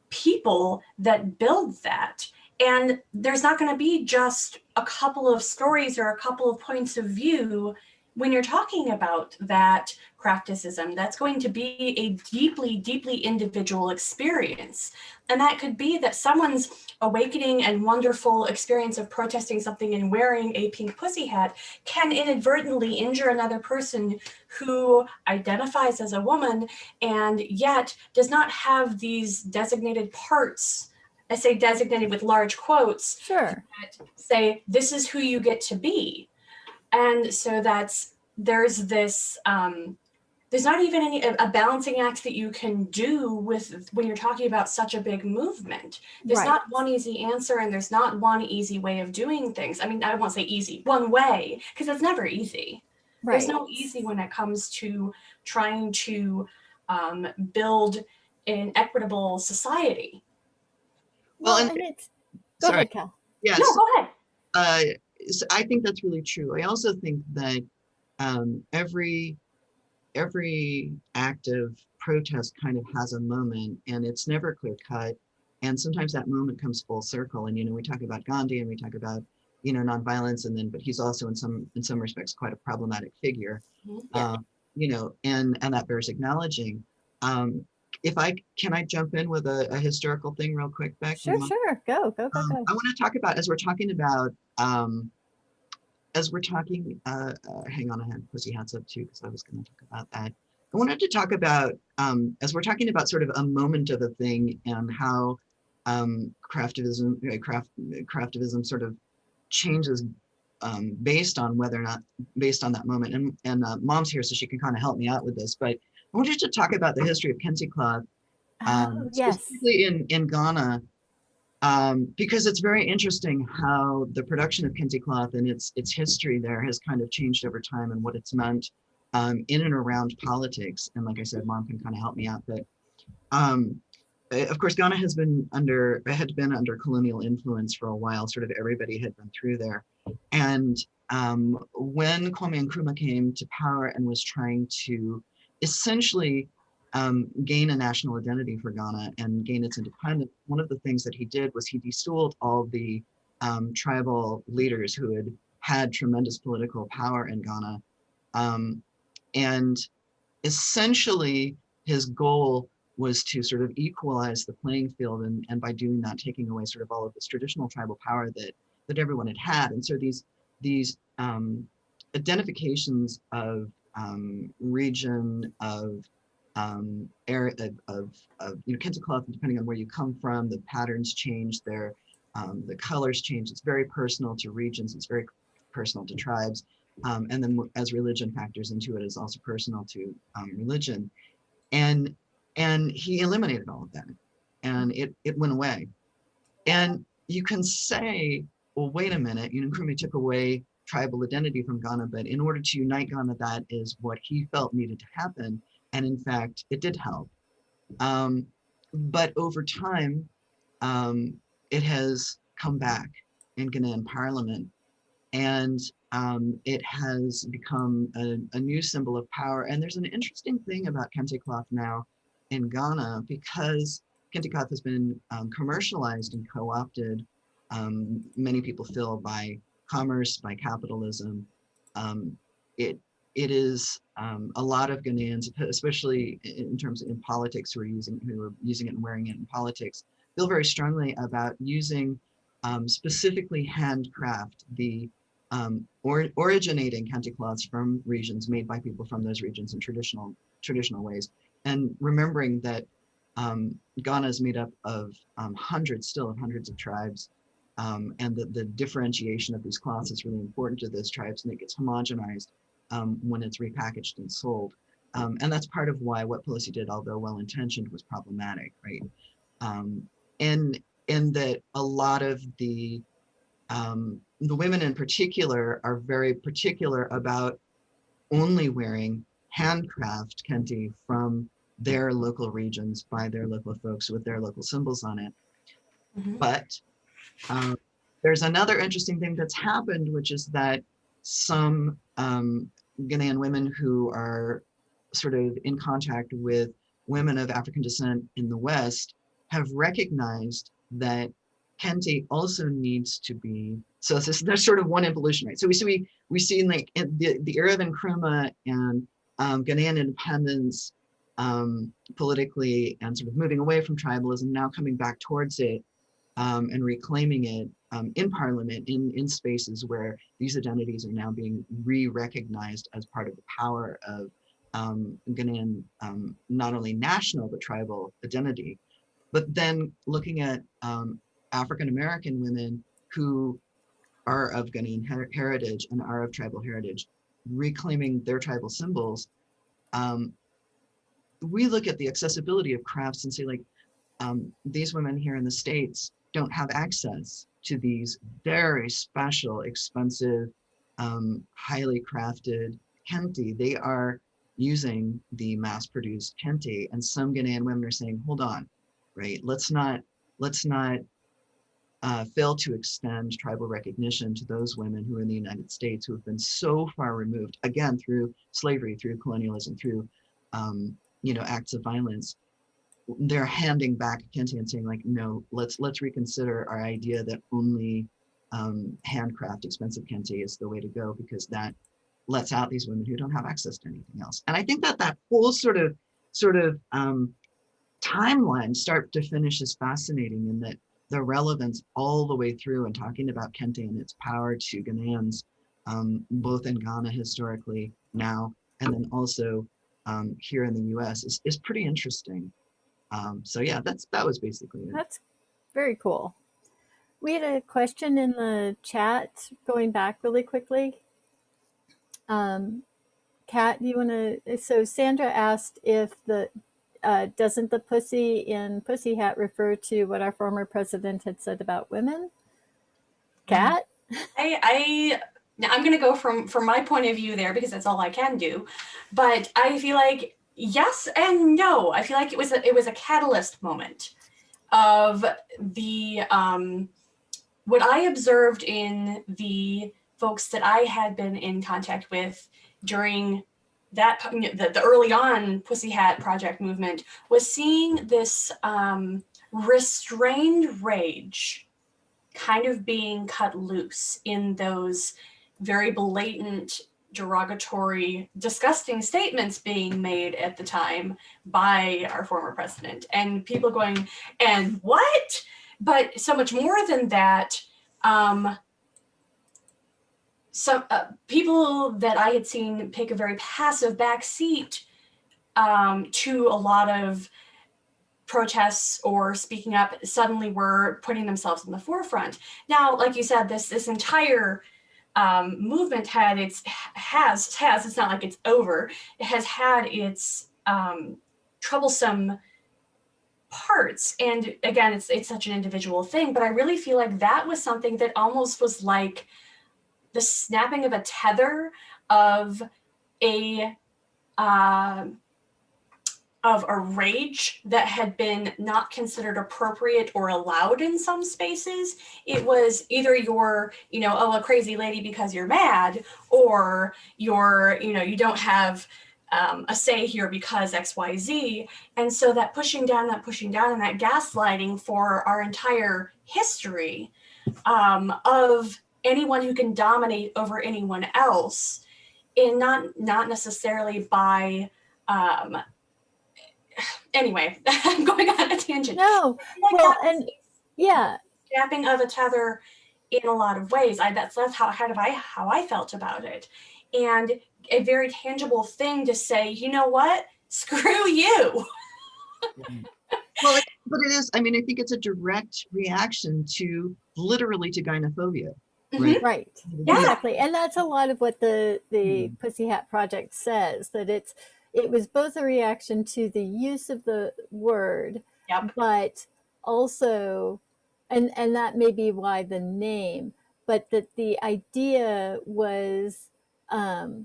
people that build that. And there's not going to be just a couple of stories or a couple of points of view when you're talking about that crafticism, that's going to be a deeply, deeply individual experience. And that could be that someone's awakening and wonderful experience of protesting something and wearing a pink pussy hat can inadvertently injure another person who identifies as a woman and yet does not have these designated parts. I say designated with large quotes. Sure. That say, this is who you get to be. And so there's this there's not even a balancing act that you can do with when you're talking about such a big movement. There's Right. not one easy answer, and there's not one easy way of doing things. I mean, I won't say easy, one way, because it's never easy. Right. There's no easy when it comes to trying to build an equitable society. Well, and- and it's, go sorry. ahead, Cal. Yes. No, go ahead. I think that's really true. I also think that every act of protest kind of has a moment, and it's never clear cut. And sometimes that moment comes full circle. And we talk about Gandhi, and we talk about nonviolence, and then but he's also in some respects quite a problematic figure. Yeah. And that bears acknowledging. Can I jump in with a historical thing real quick, Beck? Sure. Go. I want to talk about, as we're talking, hang on, I had pussy hats up too, because I was going to talk about that. I wanted to talk about, as we're talking about sort of a moment of a thing and how craftivism sort of changes based on that moment. And Mom's here, so she can kind of help me out with this. But I wanted to talk about the history of kente cloth, Yes. specifically in Ghana, because it's very interesting how the production of kente cloth and its history there has kind of changed over time, and what it's meant in and around politics. And like I said, Mom can kind of help me out. But of course, Ghana had been under colonial influence for a while. Sort of everybody had been through there. And when Kwame Nkrumah came to power and was trying to essentially gain a national identity for Ghana and gain its independence, one of the things that he did was he deschooled all the tribal leaders who had tremendous political power in Ghana. And essentially his goal was to sort of equalize the playing field, and by doing that, taking away sort of all of this traditional tribal power that everyone had. And so these identifications of region, of area, of kente cloth, depending on where you come from, the patterns change, the colors change. It's very personal to regions. It's very personal to tribes. And then as religion factors into it, is also personal to religion. And he eliminated all of that, and it went away. And you can say, well, wait a minute, Nkrumah took away tribal identity from Ghana, but in order to unite Ghana, that is what he felt needed to happen. And in fact, it did help. But over time, it has come back in Ghanaian parliament, and it has become a new symbol of power. And there's an interesting thing about kente cloth now in Ghana, because kente cloth has been commercialized and co-opted, many people feel, by commerce, by capitalism. It is a lot of Ghanaians, especially in terms of in politics, who are using it and wearing it in politics, feel very strongly about using specifically handcraft, the originating kente cloths from regions, made by people from those regions in traditional ways. And remembering that Ghana is made up of hundreds of tribes, and the differentiation of these cloths is really important to those tribes, and it gets homogenized when it's repackaged and sold. And that's part of why what Pelosi did, although well-intentioned, was problematic, right? And that a lot of the women in particular are very particular about only wearing handcraft kente from their local regions by their local folks with their local symbols on it. Mm-hmm. But there's another interesting thing that's happened, which is that some Ghanaian women who are sort of in contact with women of African descent in the West have recognized that kente also needs to be So it's just, there's sort of one evolution, right? So we see in like in the era of Nkrumah and Ghanaian independence politically, and sort of moving away from tribalism, now coming back towards it and reclaiming it in parliament, in spaces where these identities are now being re-recognized as part of the power of Ghanaian, not only national, but tribal identity. But then looking at African-American women who are of Ghanaian heritage and are of tribal heritage, reclaiming their tribal symbols, we look at the accessibility of crafts and say, like, these women here in the States don't have access to these very special, expensive, highly crafted kente. They are using the mass-produced kente, and some Ghanaian women are saying, hold on, right? Let's not fail to extend tribal recognition to those women who are in the United States who have been so far removed, again, through slavery, through colonialism, through acts of violence. They're handing back kente and saying, like, no, let's reconsider our idea that only handcraft expensive kente is the way to go, because that lets out these women who don't have access to anything else. And I think that whole sort of timeline, start to finish, is fascinating, in that the relevance all the way through, and talking about kente and its power to Ghanaians, both in Ghana historically now, and then also here in the US, is pretty interesting. So yeah, that was basically it. That's very cool. We had a question in the chat, going back really quickly. Kat, do you want to? So Sandra asked if doesn't the pussy in Pussy Hat refer to what our former president had said about women? Kat? Now I'm going to go from my point of view there, because that's all I can do. But I feel like yes and no. I feel like it was a catalyst moment of the what I observed in the folks that I had been in contact with during that the early on Pussy Hat Project movement, was seeing this restrained rage kind of being cut loose in those very blatant, derogatory, disgusting statements being made at the time by our former president, and people going, and what? But so much more than that, some people that I had seen take a very passive backseat to a lot of protests or speaking up, suddenly were putting themselves in the forefront. Now, like you said, this entire movement has it's not like it's over. It has had its troublesome parts, and again, it's such an individual thing. But I really feel like that was something that almost was like the snapping of a tether of a rage that had been not considered appropriate or allowed in some spaces. It was either you're, a crazy lady because you're mad, or you're, you don't have a say here because XYZ. And so that pushing down and that gaslighting for our entire history of anyone who can dominate over anyone else, and not necessarily by anyway, I'm going on a tangent. No, like well, and yeah, snapping of a tether in a lot of ways. That's how I felt about it, and a very tangible thing to say, you know what, screw you. Well, but it is. I mean, I think it's a direct reaction to gynophobia. Right. Right. Yeah. Exactly. And that's a lot of what the Pussy Hat Project says, that it was both a reaction to the use of the word, Yep. but also, and that may be why the name, but that the idea was to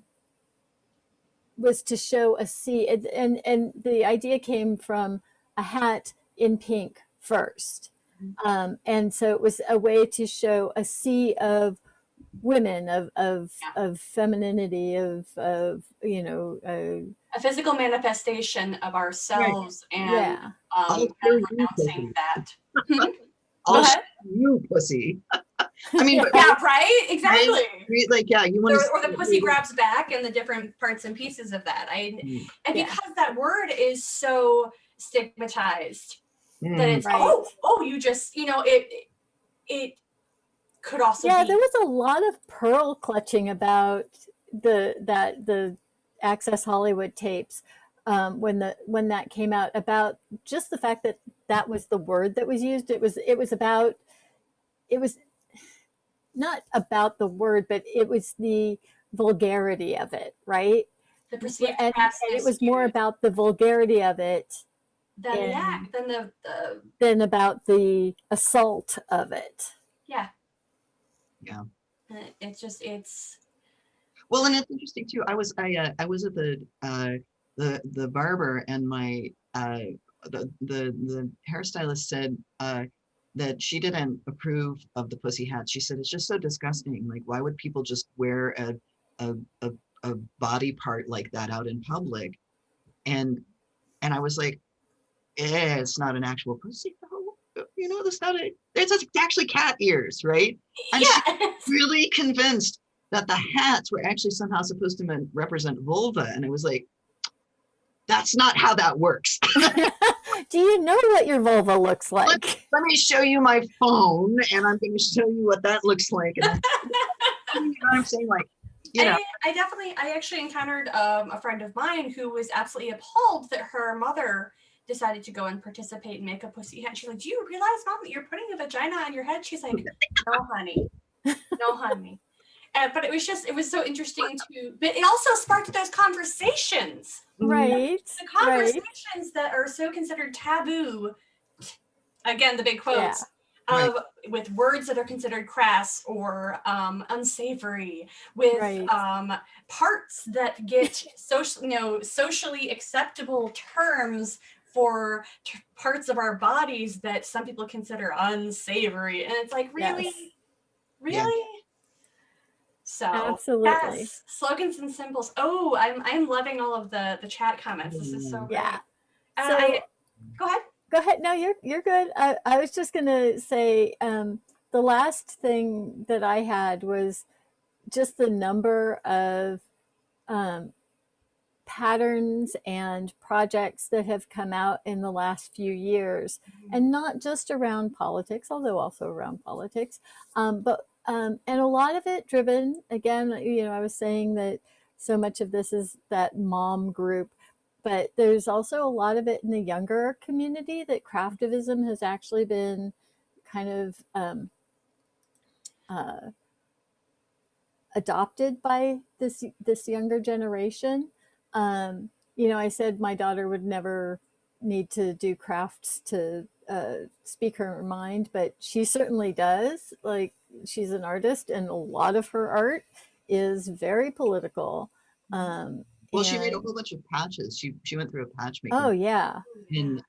show a sea, and the idea came from a hat in pink first. And so it was a way to show a sea of women, of femininity, of a physical manifestation of ourselves, right. And I'll renouncing that. I'll show you, pussy. I mean, but Yeah, right? Exactly. like, yeah, you want to, Or the pussy grabs back and the different parts and pieces of that. And Yeah. because that word is so stigmatized that it's, Right. oh, you just, it could also Yeah, be. there was a lot of pearl clutching about the Access Hollywood tapes when that came out, about just the fact that that was the word that was used. It was not about the word, but it was the vulgarity of it, right? The perceived And crassness it was more used about the vulgarity of it than the in- act, than the than about the assault of it. yeah. Yeah. It's Well, and it's interesting too. I was at the barber, and my the hairstylist said that she didn't approve of the pussy hat. She said it's just so disgusting. Like, why would people just wear a a, a body part like that out in public? And I was like, it's not an actual pussy though. You know, that's not a. It's actually cat ears, right? And she really convinced that the hats were actually somehow supposed to represent vulva, and it was like, that's not how that works. Do you know what your vulva looks like? Let me show you my phone, and I'm going to show you what that looks like. And you know what I'm saying? Like, you know. I actually encountered a friend of mine who was absolutely appalled that her mother decided to go and participate and make a pussy hat. She's like, do you realize, Mom, that you're putting a vagina on your head? She's like, no, honey. No, honey. But it was so interesting but it also sparked those conversations. Right. The conversations that are so considered taboo, again, the big quotes, with words that are considered crass or unsavory, with parts that get socially acceptable terms for parts of our bodies that some people consider unsavory. And it's like, really? Really? Yeah. So absolutely. yes, slogans and symbols. Oh, I'm loving all of the chat comments. This is so great. Yeah. Go ahead. Go ahead. No, you're good. I was just gonna say the last thing that I had was just the number of patterns and projects that have come out in the last few years, and not just around politics, although also around politics, but and a lot of it driven, again, I was saying that so much of this is that mom group, but there's also a lot of it in the younger community, that craftivism has actually been kind of adopted by this younger generation. I said my daughter would never need to do crafts to speak her mind, but she certainly does. Like, she's an artist, and a lot of her art is very political. Well, she made a whole bunch of patches. She went through a patch making. Oh yeah. And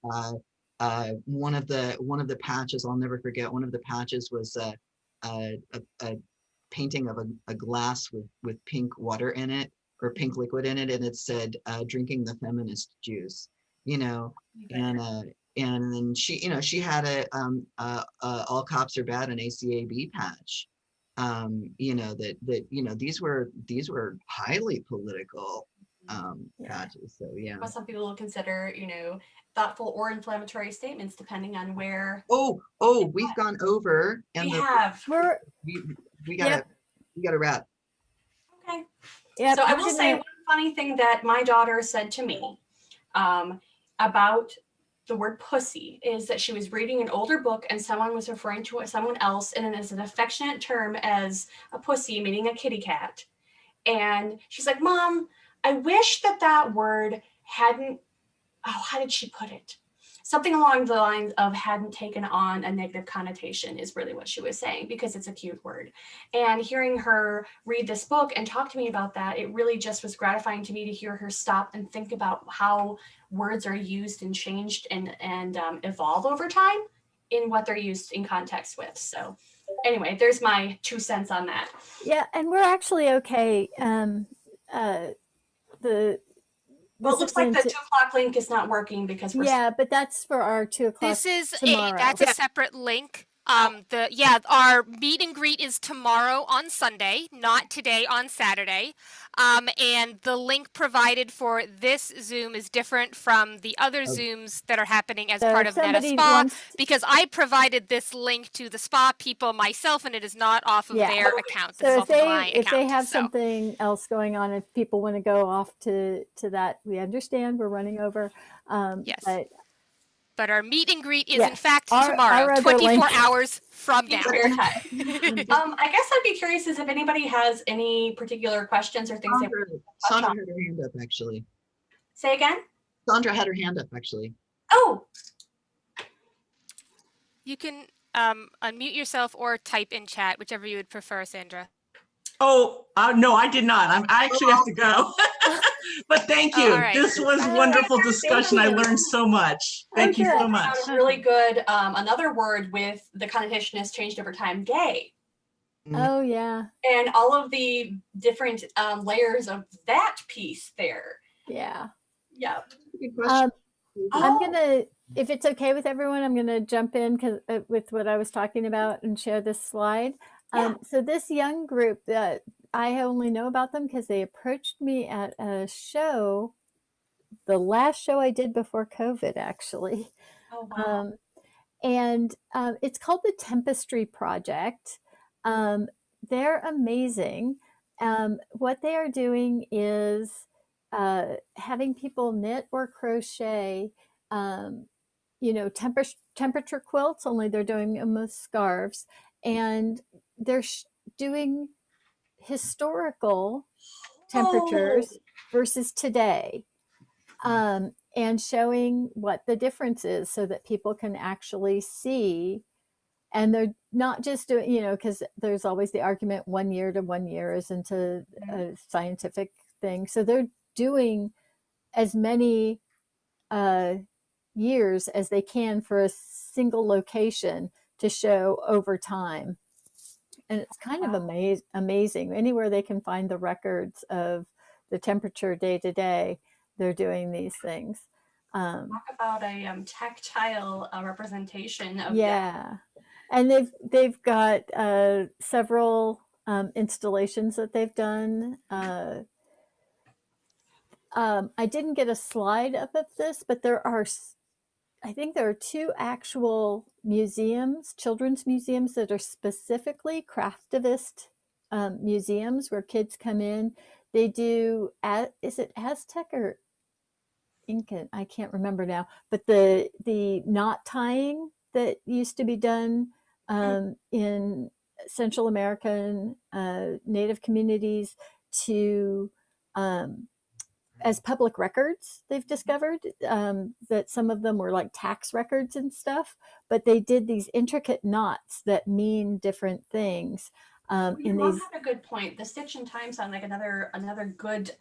one of the patches, I'll never forget. One of the patches was a painting of a glass with pink water in it, or pink liquid in it, and it said drinking the feminist juice, and then she had a all cops are bad, an ACAB patch, that these were highly political patches. So yeah. What some people will consider, thoughtful or inflammatory statements, depending on where. We've gone over, and we gotta wrap. Okay. Yeah. So I will say one funny thing that my daughter said to me about the word pussy is that she was reading an older book, and someone was referring to someone else in as an affectionate term as a pussy, meaning a kitty cat. And she's like, Mom, I wish that word hadn't, how did she put it? Something along the lines of hadn't taken on a negative connotation is really what she was saying, because it's a cute word. And hearing her read this book and talk to me about that, it really just was gratifying to me to hear her stop and think about how words are used and changed and evolve over time in what they're used in context with. So anyway, there's my 2 cents on that. Yeah, and we're actually okay. Well, it looks like the 2 o'clock link is not working because we're. Yeah, but that's for our 2 o'clock This is tomorrow. that's a separate link. Our meet and greet is tomorrow on Sunday, not today on Saturday. And the link provided for this Zoom is different from the other Zooms that are happening as So part if of NETA somebody Spa, wants, because I provided this link to the spa people myself, and it is not off of Yeah. their account. This so is if off of my they account. have so. something else going on, if people want to go off to that, we understand we're running over. Yes. But our meet and greet is in yes, fact our tomorrow, other 24 link- hours from now. Your time. I guess I'd be curious as if anybody has any particular questions or things they Sandra had her hand up, actually. say again. Sandra had her hand up, actually. Oh, You can unmute yourself or type in chat, whichever you would prefer, Sandra. Oh, no, I did not. I actually have to go. But thank you. All right. This was That's wonderful okay. discussion. I learned so much. Thank you good. so much. really good. Another word with the connotation has changed over time, gay. Oh yeah, And all of the different layers of that piece there. yeah. Yeah. Good question. I'm Oh. gonna, if it's okay with everyone, I'm gonna jump in with what I was talking about and share this slide. Yeah. So this young group that I only know about them because they approached me at a show, the last show I did before COVID, actually. Oh, wow. And it's called the Tempestry Project. They're amazing. What they are doing is having people knit or crochet, temperature quilts, only they're doing them with scarves. And they're doing historical temperatures versus today. And showing what the difference is so that people can actually see. And they're not just doing, because there's always the argument 1 year to 1 year isn't a scientific thing. So they're doing as many years as they can for a single location to show over time. And it's kind of amazing. Anywhere they can find the records of the temperature day to day, they're doing these things. Talk about a tactile representation of that. And they've got several installations that they've done. I didn't get a slide up of this, but I think there are 2 actual museums, children's museums, that are specifically Craftivist museums where kids come in. They do, is it Aztec or Incan? I can't remember now, but the knot tying that used to be done in Central American Native communities to as public records. They've discovered that some of them were like tax records and stuff, but they did these intricate knots that mean different things. Had a good point. The Stitch in Time sound like another good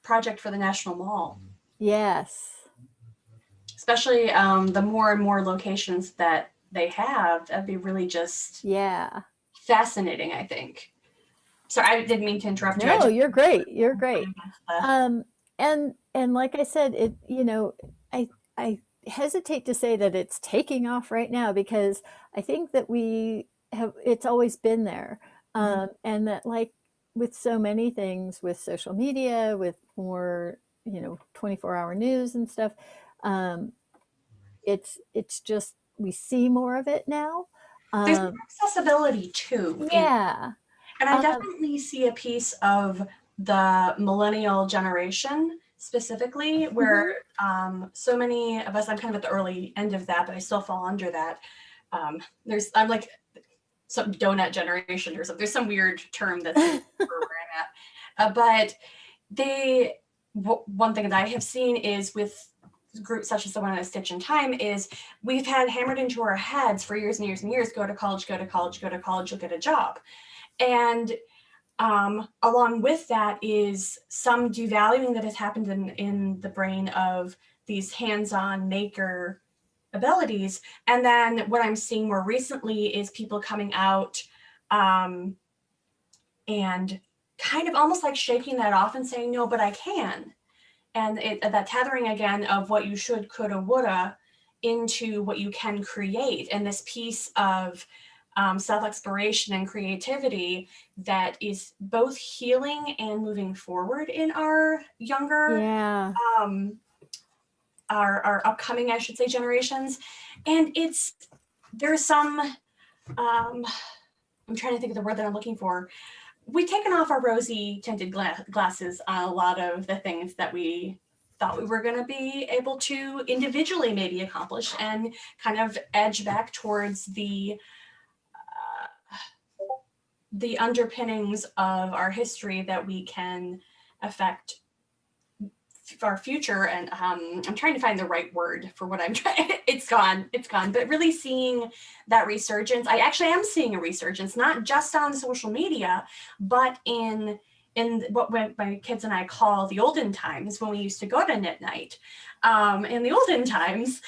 project for the National Mall. Yes. Especially the more and more locations that they have, that'd be really just fascinating, I think. Sorry, I didn't mean to interrupt you. No, you're great. You're great. And like I said, I hesitate to say that it's taking off right now because I think that it's always been there. And that, like with so many things, with social media, with more 24-hour news and stuff, it's just we see more of it now. There's more accessibility too. Yeah. And I definitely see a piece of the millennial generation specifically where so many of us, I'm kind of at the early end of that, but I still fall under that. I'm like some donut generation or something. There's some weird term that's where I'm at. But one thing that I have seen is with groups such as the one at Stitch in Time is we've had hammered into our heads for years and years and years, go to college, you'll get a job. And along with that is some devaluing that has happened in the brain of these hands-on maker abilities. And then what I'm seeing more recently is people coming out and kind of almost like shaking that off and saying, no, but I can. And that tethering again of what you should, coulda, woulda into what you can create, and this piece of self-exploration and creativity that is both healing and moving forward in our younger, Yeah. our upcoming, I should say, generations. And there's some, I'm trying to think of the word that I'm looking for. We've taken off our rosy tinted glasses on a lot of the things that we thought we were going to be able to individually maybe accomplish, and kind of edge back towards the underpinnings of our history that we can affect our future. And I'm trying to find the right word for what I'm trying. It's gone, but really seeing that resurgence. I actually am seeing a resurgence, not just on social media, but in what my kids and I call the olden times, when we used to go to knit night. In the olden times,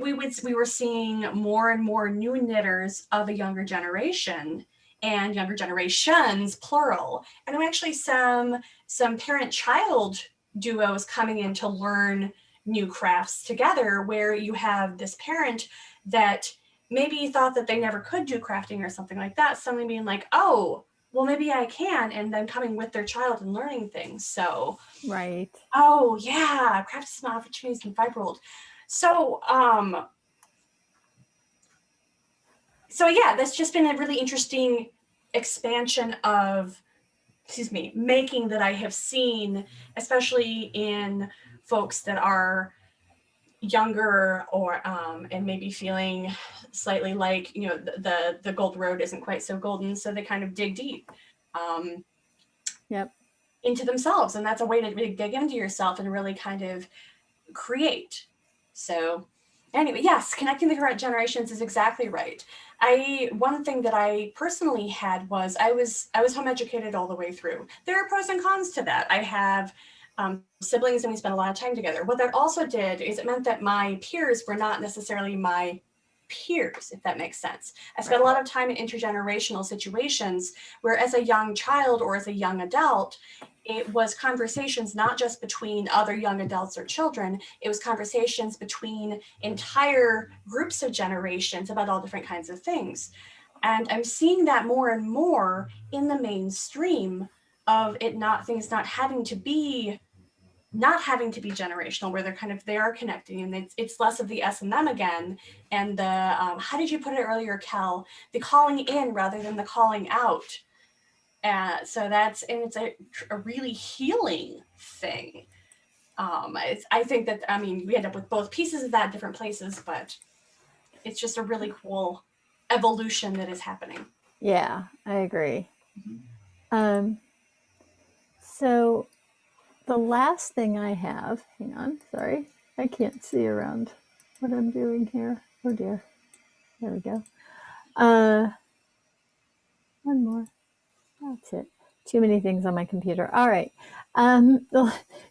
we were seeing more and more new knitters of a younger generation, and younger generations, plural. And actually some parent-child duos coming in to learn new crafts together, where you have this parent that maybe thought that they never could do crafting or something like that, suddenly being like, oh, well, maybe I can, and then coming with their child and learning things. So, Right. oh yeah, Craftivism opportunities in fiber world. So, so yeah, that's just been a really interesting expansion of, making that I have seen, especially in folks that are younger, or and maybe feeling slightly like, the gold road isn't quite so golden, so they kind of dig deep Yep. into themselves, and that's a way to really dig into yourself and really kind of create. So anyway, yes, connecting the current generations is exactly right. One thing that I personally had was I was home educated all the way through. There are pros and cons to that. I have siblings, and we spent a lot of time together. What that also did is it meant that my peers were not necessarily my peers, if that makes sense. I spent a lot of time in intergenerational situations where, as a young child or as a young adult, it was conversations not just between other young adults or children, it was conversations between entire groups of generations about all different kinds of things. And I'm seeing that more and more in the mainstream of things not having to be generational, where they are connecting, and it's less of the S and them again, and the how did you put it earlier, Kel? The calling in rather than the calling out. So it's a really healing thing. I think that, we end up with both pieces of that in different places, but it's just a really cool evolution that is happening. Yeah, I agree. So the last thing I have, hang on, sorry, I can't see around what I'm doing here. Oh dear. There we go. One more. That's it. Too many things on my computer. All right.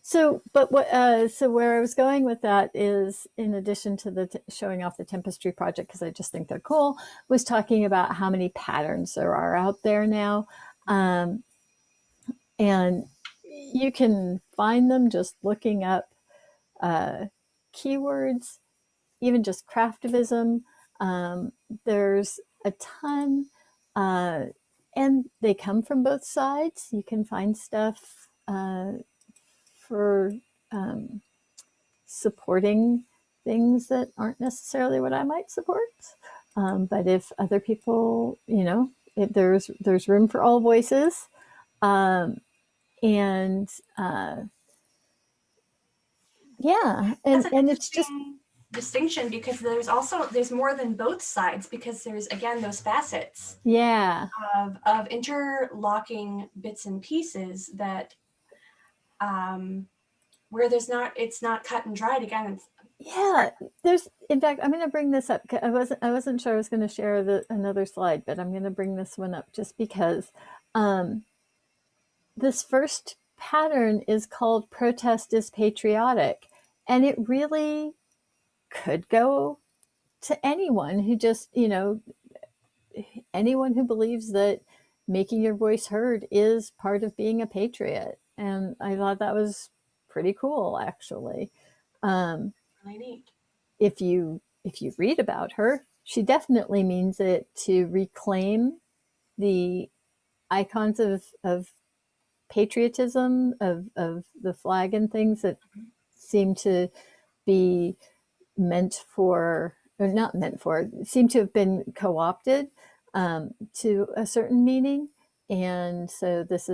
So where I was going with that is, in addition to the showing off the Tempestry project, because I just think they're cool, was talking about how many patterns there are out there now. And you can find them just looking up keywords, even just Craftivism. There's a ton, and they come from both sides. You can find stuff for supporting things that aren't necessarily what I might support. But if other people, there's room for all voices. Yeah, and it's just distinction, because there's more than both sides, because there's, again, those facets of interlocking bits and pieces that where it's not cut and dried. Again, there's, in fact, I'm going to bring this up. I wasn't sure I was going to share another slide, but I'm going to bring this one up just because this first pattern is called Protest is Patriotic, and it really could go to anyone who just, anyone who believes that making your voice heard is part of being a patriot. And I thought that was pretty cool, actually. Really neat. if you read about her, she definitely means it to reclaim the icons of patriotism, of the flag and things that seem to be meant for, or not meant for, seem to have been co-opted to a certain meaning. And so this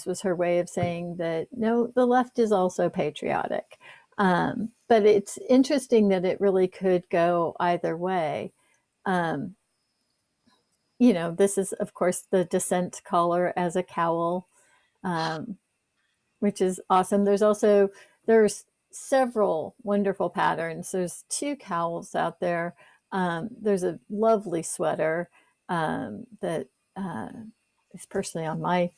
was her way of saying that no, the left is also patriotic. But it's interesting that it really could go either way. This is, of course, the dissent collar as a cowl, which is awesome. There's several wonderful patterns. There's 2 cowls out there. There's a lovely sweater that is personally on my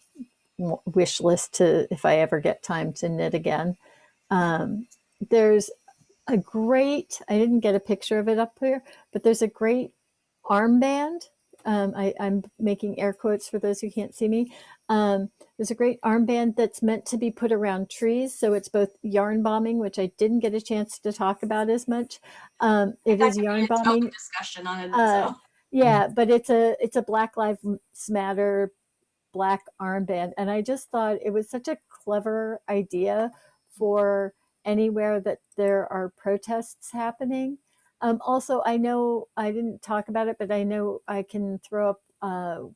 wish list to, if I ever get time to knit again. There's a great, I didn't get a picture of it up here, but there's a great armband. I'm making air quotes for those who can't see me. There's a great armband that's meant to be put around trees. So it's both yarn bombing, which I didn't get a chance to talk about as much. It is yarn bombing. Discussion on it. So. Yeah, but it's a Black Lives Matter black armband. And I just thought it was such a clever idea for anywhere that there are protests happening. Also, I know I didn't talk about it, but I know I can throw up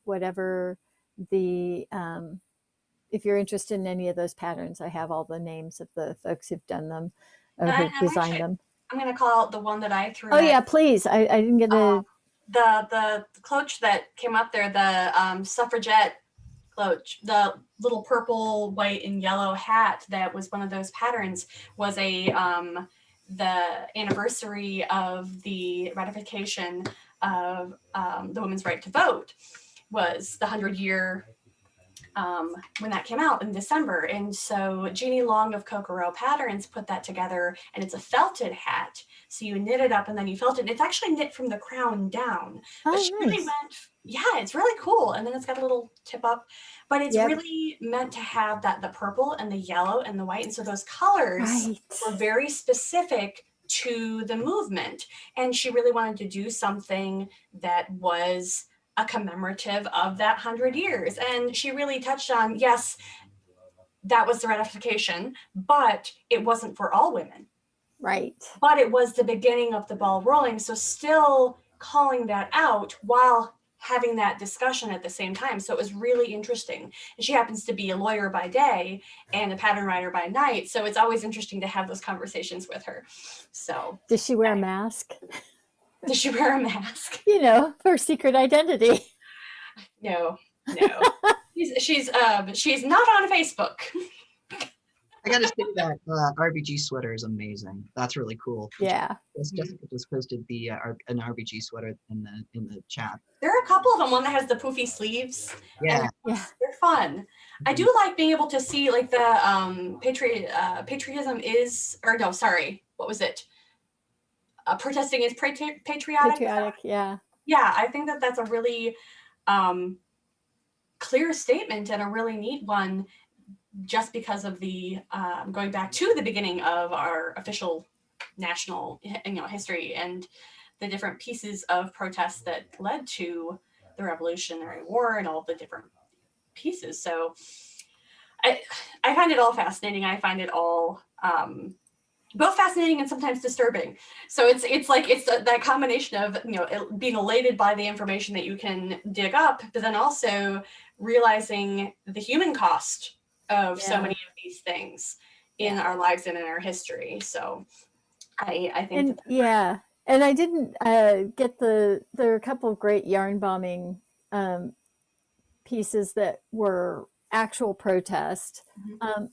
whatever the, if you're interested in any of those patterns, I have all the names of the folks who've done them or who've designed them. I'm going to call out the one that I threw. Oh, yeah, please. I didn't get the cloche that came up there, the suffragette cloche, the little purple, white, and yellow hat that was one of those patterns was the anniversary of the ratification of the women's right to vote was the 100-year when that came out in December. And so Jeannie Long of Kokoro Patterns put that together, and it's a felted hat. So you knit it up and then you felt it. It's actually knit from the crown down. But she really went, yeah, it's really cool. And then it's got a little tip up, but it's really meant to have the purple and the yellow and the white. And so those colors were very specific to the movement. And she really wanted to do something that was a commemorative of that 100 years. And she really touched on, yes, that was the ratification, but it wasn't for all women. Right. But it was the beginning of the ball rolling. So still calling that out while having that discussion at the same time. So it was really interesting. And she happens to be a lawyer by day and a pattern writer by night. So it's always interesting to have those conversations with her. So does she wear a mask? Does she wear a mask? For secret identity. No. She's not on Facebook. I gotta say that RBG sweater is amazing. That's really cool. Yeah. Jessica just posted an RBG sweater in the chat. There are a couple of them. One that has the poofy sleeves. Yeah. They're fun. I do like being able to see like the patriotism is, or no, sorry, what was it? Protesting is patriotic. Patriotic, yeah. Yeah, I think that's a really clear statement and a really neat one, just because of the going back to the beginning of our official national history and the different pieces of protests that led to the Revolutionary War and all the different pieces. So I find it all fascinating. I find it all both fascinating and sometimes disturbing. So it's that combination of being elated by the information that you can dig up, but then also realizing the human cost of so many of these things in our lives and in our history. So I think and I didn't get there are a couple of great yarn bombing pieces that were actual protest.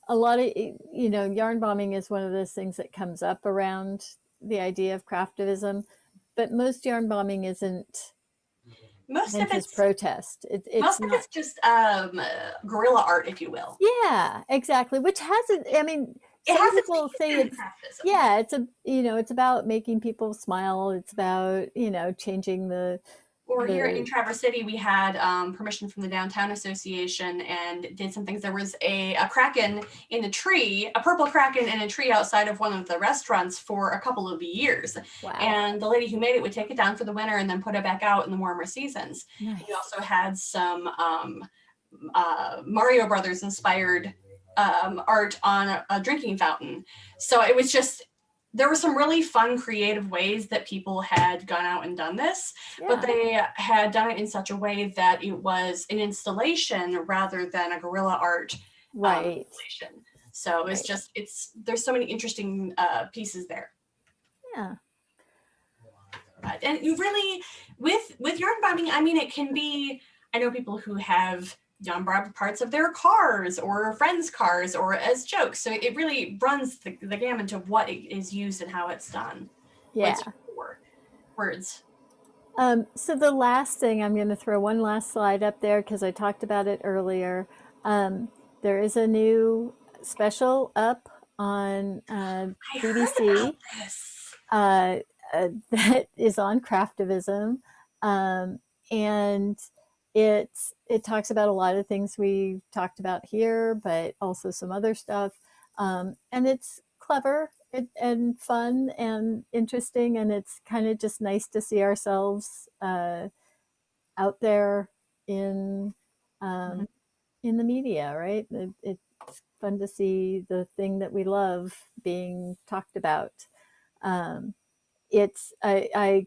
A lot of yarn bombing is one of those things that comes up around the idea of craftivism, but most yarn bombing isn't most of it's protest. It's just guerrilla art, if you will. Yeah, exactly. Which hasn't. I mean, some people say it's it's it's about making people smile. It's about changing the Or here in Traverse City, we had permission from the Downtown Association and did some things. There was a kraken in a tree, a purple kraken in a tree outside of one of the restaurants for a couple of years. Wow. And the lady who made it would take it down for the winter and then put it back out in the warmer seasons. Nice. We also had some Mario Brothers inspired art on a drinking fountain. So it was just, there were some really fun, creative ways that people had gone out and done this, but they had done it in such a way that it was an installation rather than a guerrilla art installation. So it's just, there's so many interesting pieces there. Yeah. And you really, with yarn bombing, I mean, it can be, I know people who have yarn bobbed parts of their cars or friends' cars or as jokes. So it really runs the gamut of what is used and how it's done. Yeah. Words. So the last thing, I'm going to throw one last slide up there because I talked about it earlier. There is a new special up on BBC that is on Craftivism. And it talks about a lot of things we talked about here, but also some other stuff. And it's clever and fun and interesting. And it's kind of just nice to see ourselves out there in the media, right? It's fun to see the thing that we love being talked about. I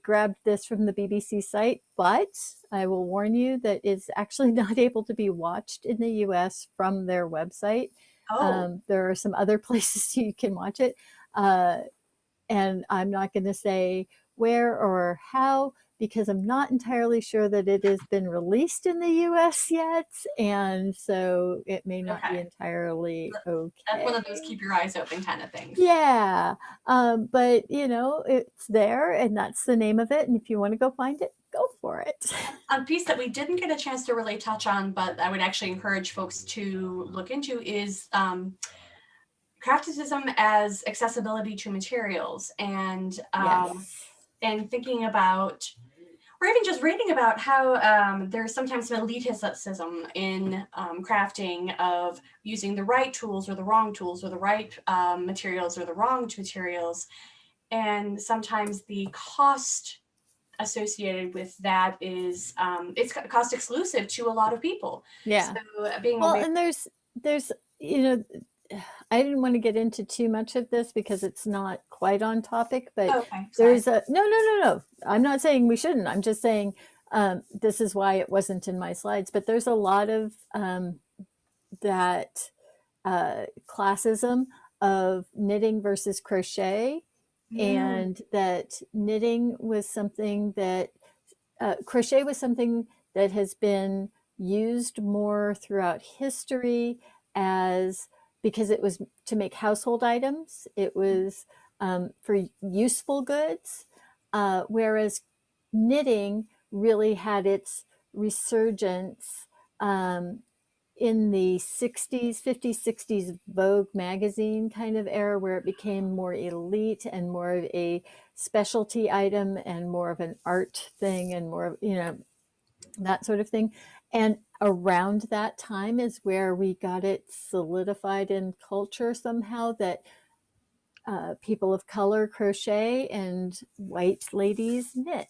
grabbed this from the BBC site, but I will warn you that it's actually not able to be watched in the US from their website. There are some other places you can watch it. And I'm not going to say where or how, because I'm not entirely sure that it has been released in the US yet. And so it may not be entirely okay. That's one of those keep your eyes open kind of things. Yeah. But, it's there and that's the name of it. And if you want to go find it, go for it. A piece that we didn't get a chance to really touch on, but I would actually encourage folks to look into is craftivism as accessibility to materials and and thinking about, or even just reading about how there's sometimes some elitism in crafting of using the right tools or the wrong tools or the right materials or the wrong materials. And sometimes the cost associated with that is it's cost exclusive to a lot of people. Yeah. So being and there's I didn't want to get into too much of this because it's not quite on topic, but there's no. I'm not saying we shouldn't. I'm just saying this is why it wasn't in my slides, but there's a lot of that classism of knitting versus crochet, and that knitting was something that crochet was something that has been used more throughout history because it was to make household items. It was for useful goods, whereas knitting really had its resurgence in the 60s, 50s, 60s Vogue magazine kind of era, where it became more elite and more of a specialty item and more of an art thing and more of, that sort of thing. And around that time is where we got it solidified in culture somehow that people of color crochet and white ladies knit.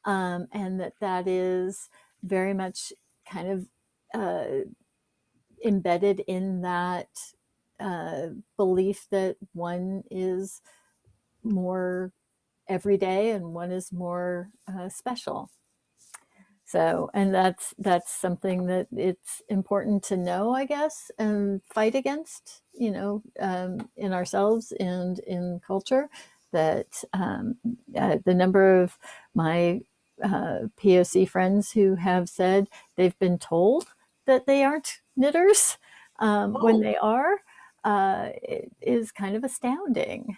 And that is very much kind of embedded in that belief that one is more everyday and one is more special. So, and that's something that it's important to know, I guess, and fight against, in ourselves and in culture, that the number of my POC friends who have said they've been told that they aren't knitters when they are, it is kind of astounding.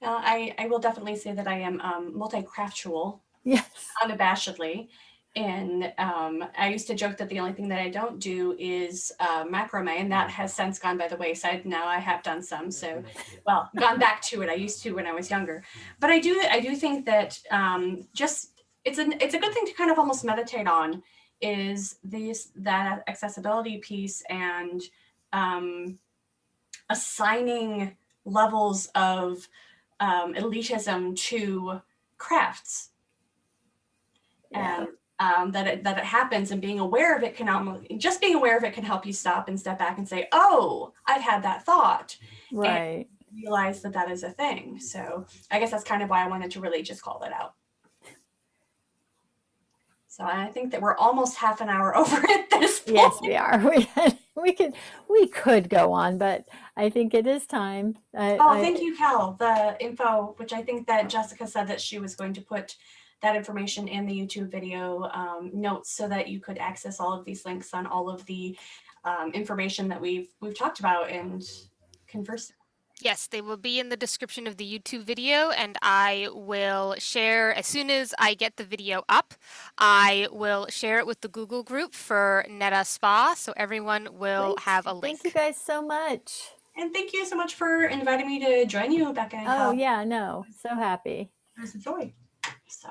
I will definitely say that I am multi-craftual, yes, unabashedly. And I used to joke that the only thing that I don't do is macrame, and that has since gone by the wayside. Now I have done some, so gone back to it. I used to when I was younger, but I do think that just it's a good thing to kind of almost meditate on, is that accessibility piece, and assigning levels of elitism to crafts. Yeah. And that it happens, and being aware of it just being aware of it can help you stop and step back and say, oh, I've had that thought. Right. And realize that is a thing. So I guess that's kind of why I wanted to really just call it out. So I think that we're almost half an hour over at this point. Yes, we are. We could go on, but I think it is time. Thank you, Kel. The info, which I think that Jessica said that she was going to put that information in the YouTube video notes, so that you could access all of these links on all of the information that we've talked about and conversed. Yes, they will be in the description of the YouTube video, and I will share as soon as I get the video up. I will share it with the Google group for NETA Spa, so everyone will Great. have a link. Thank you guys so much. And thank you so much for inviting me to join you, Becca. And Oh Kel. yeah, no, so happy. It was a joy. So.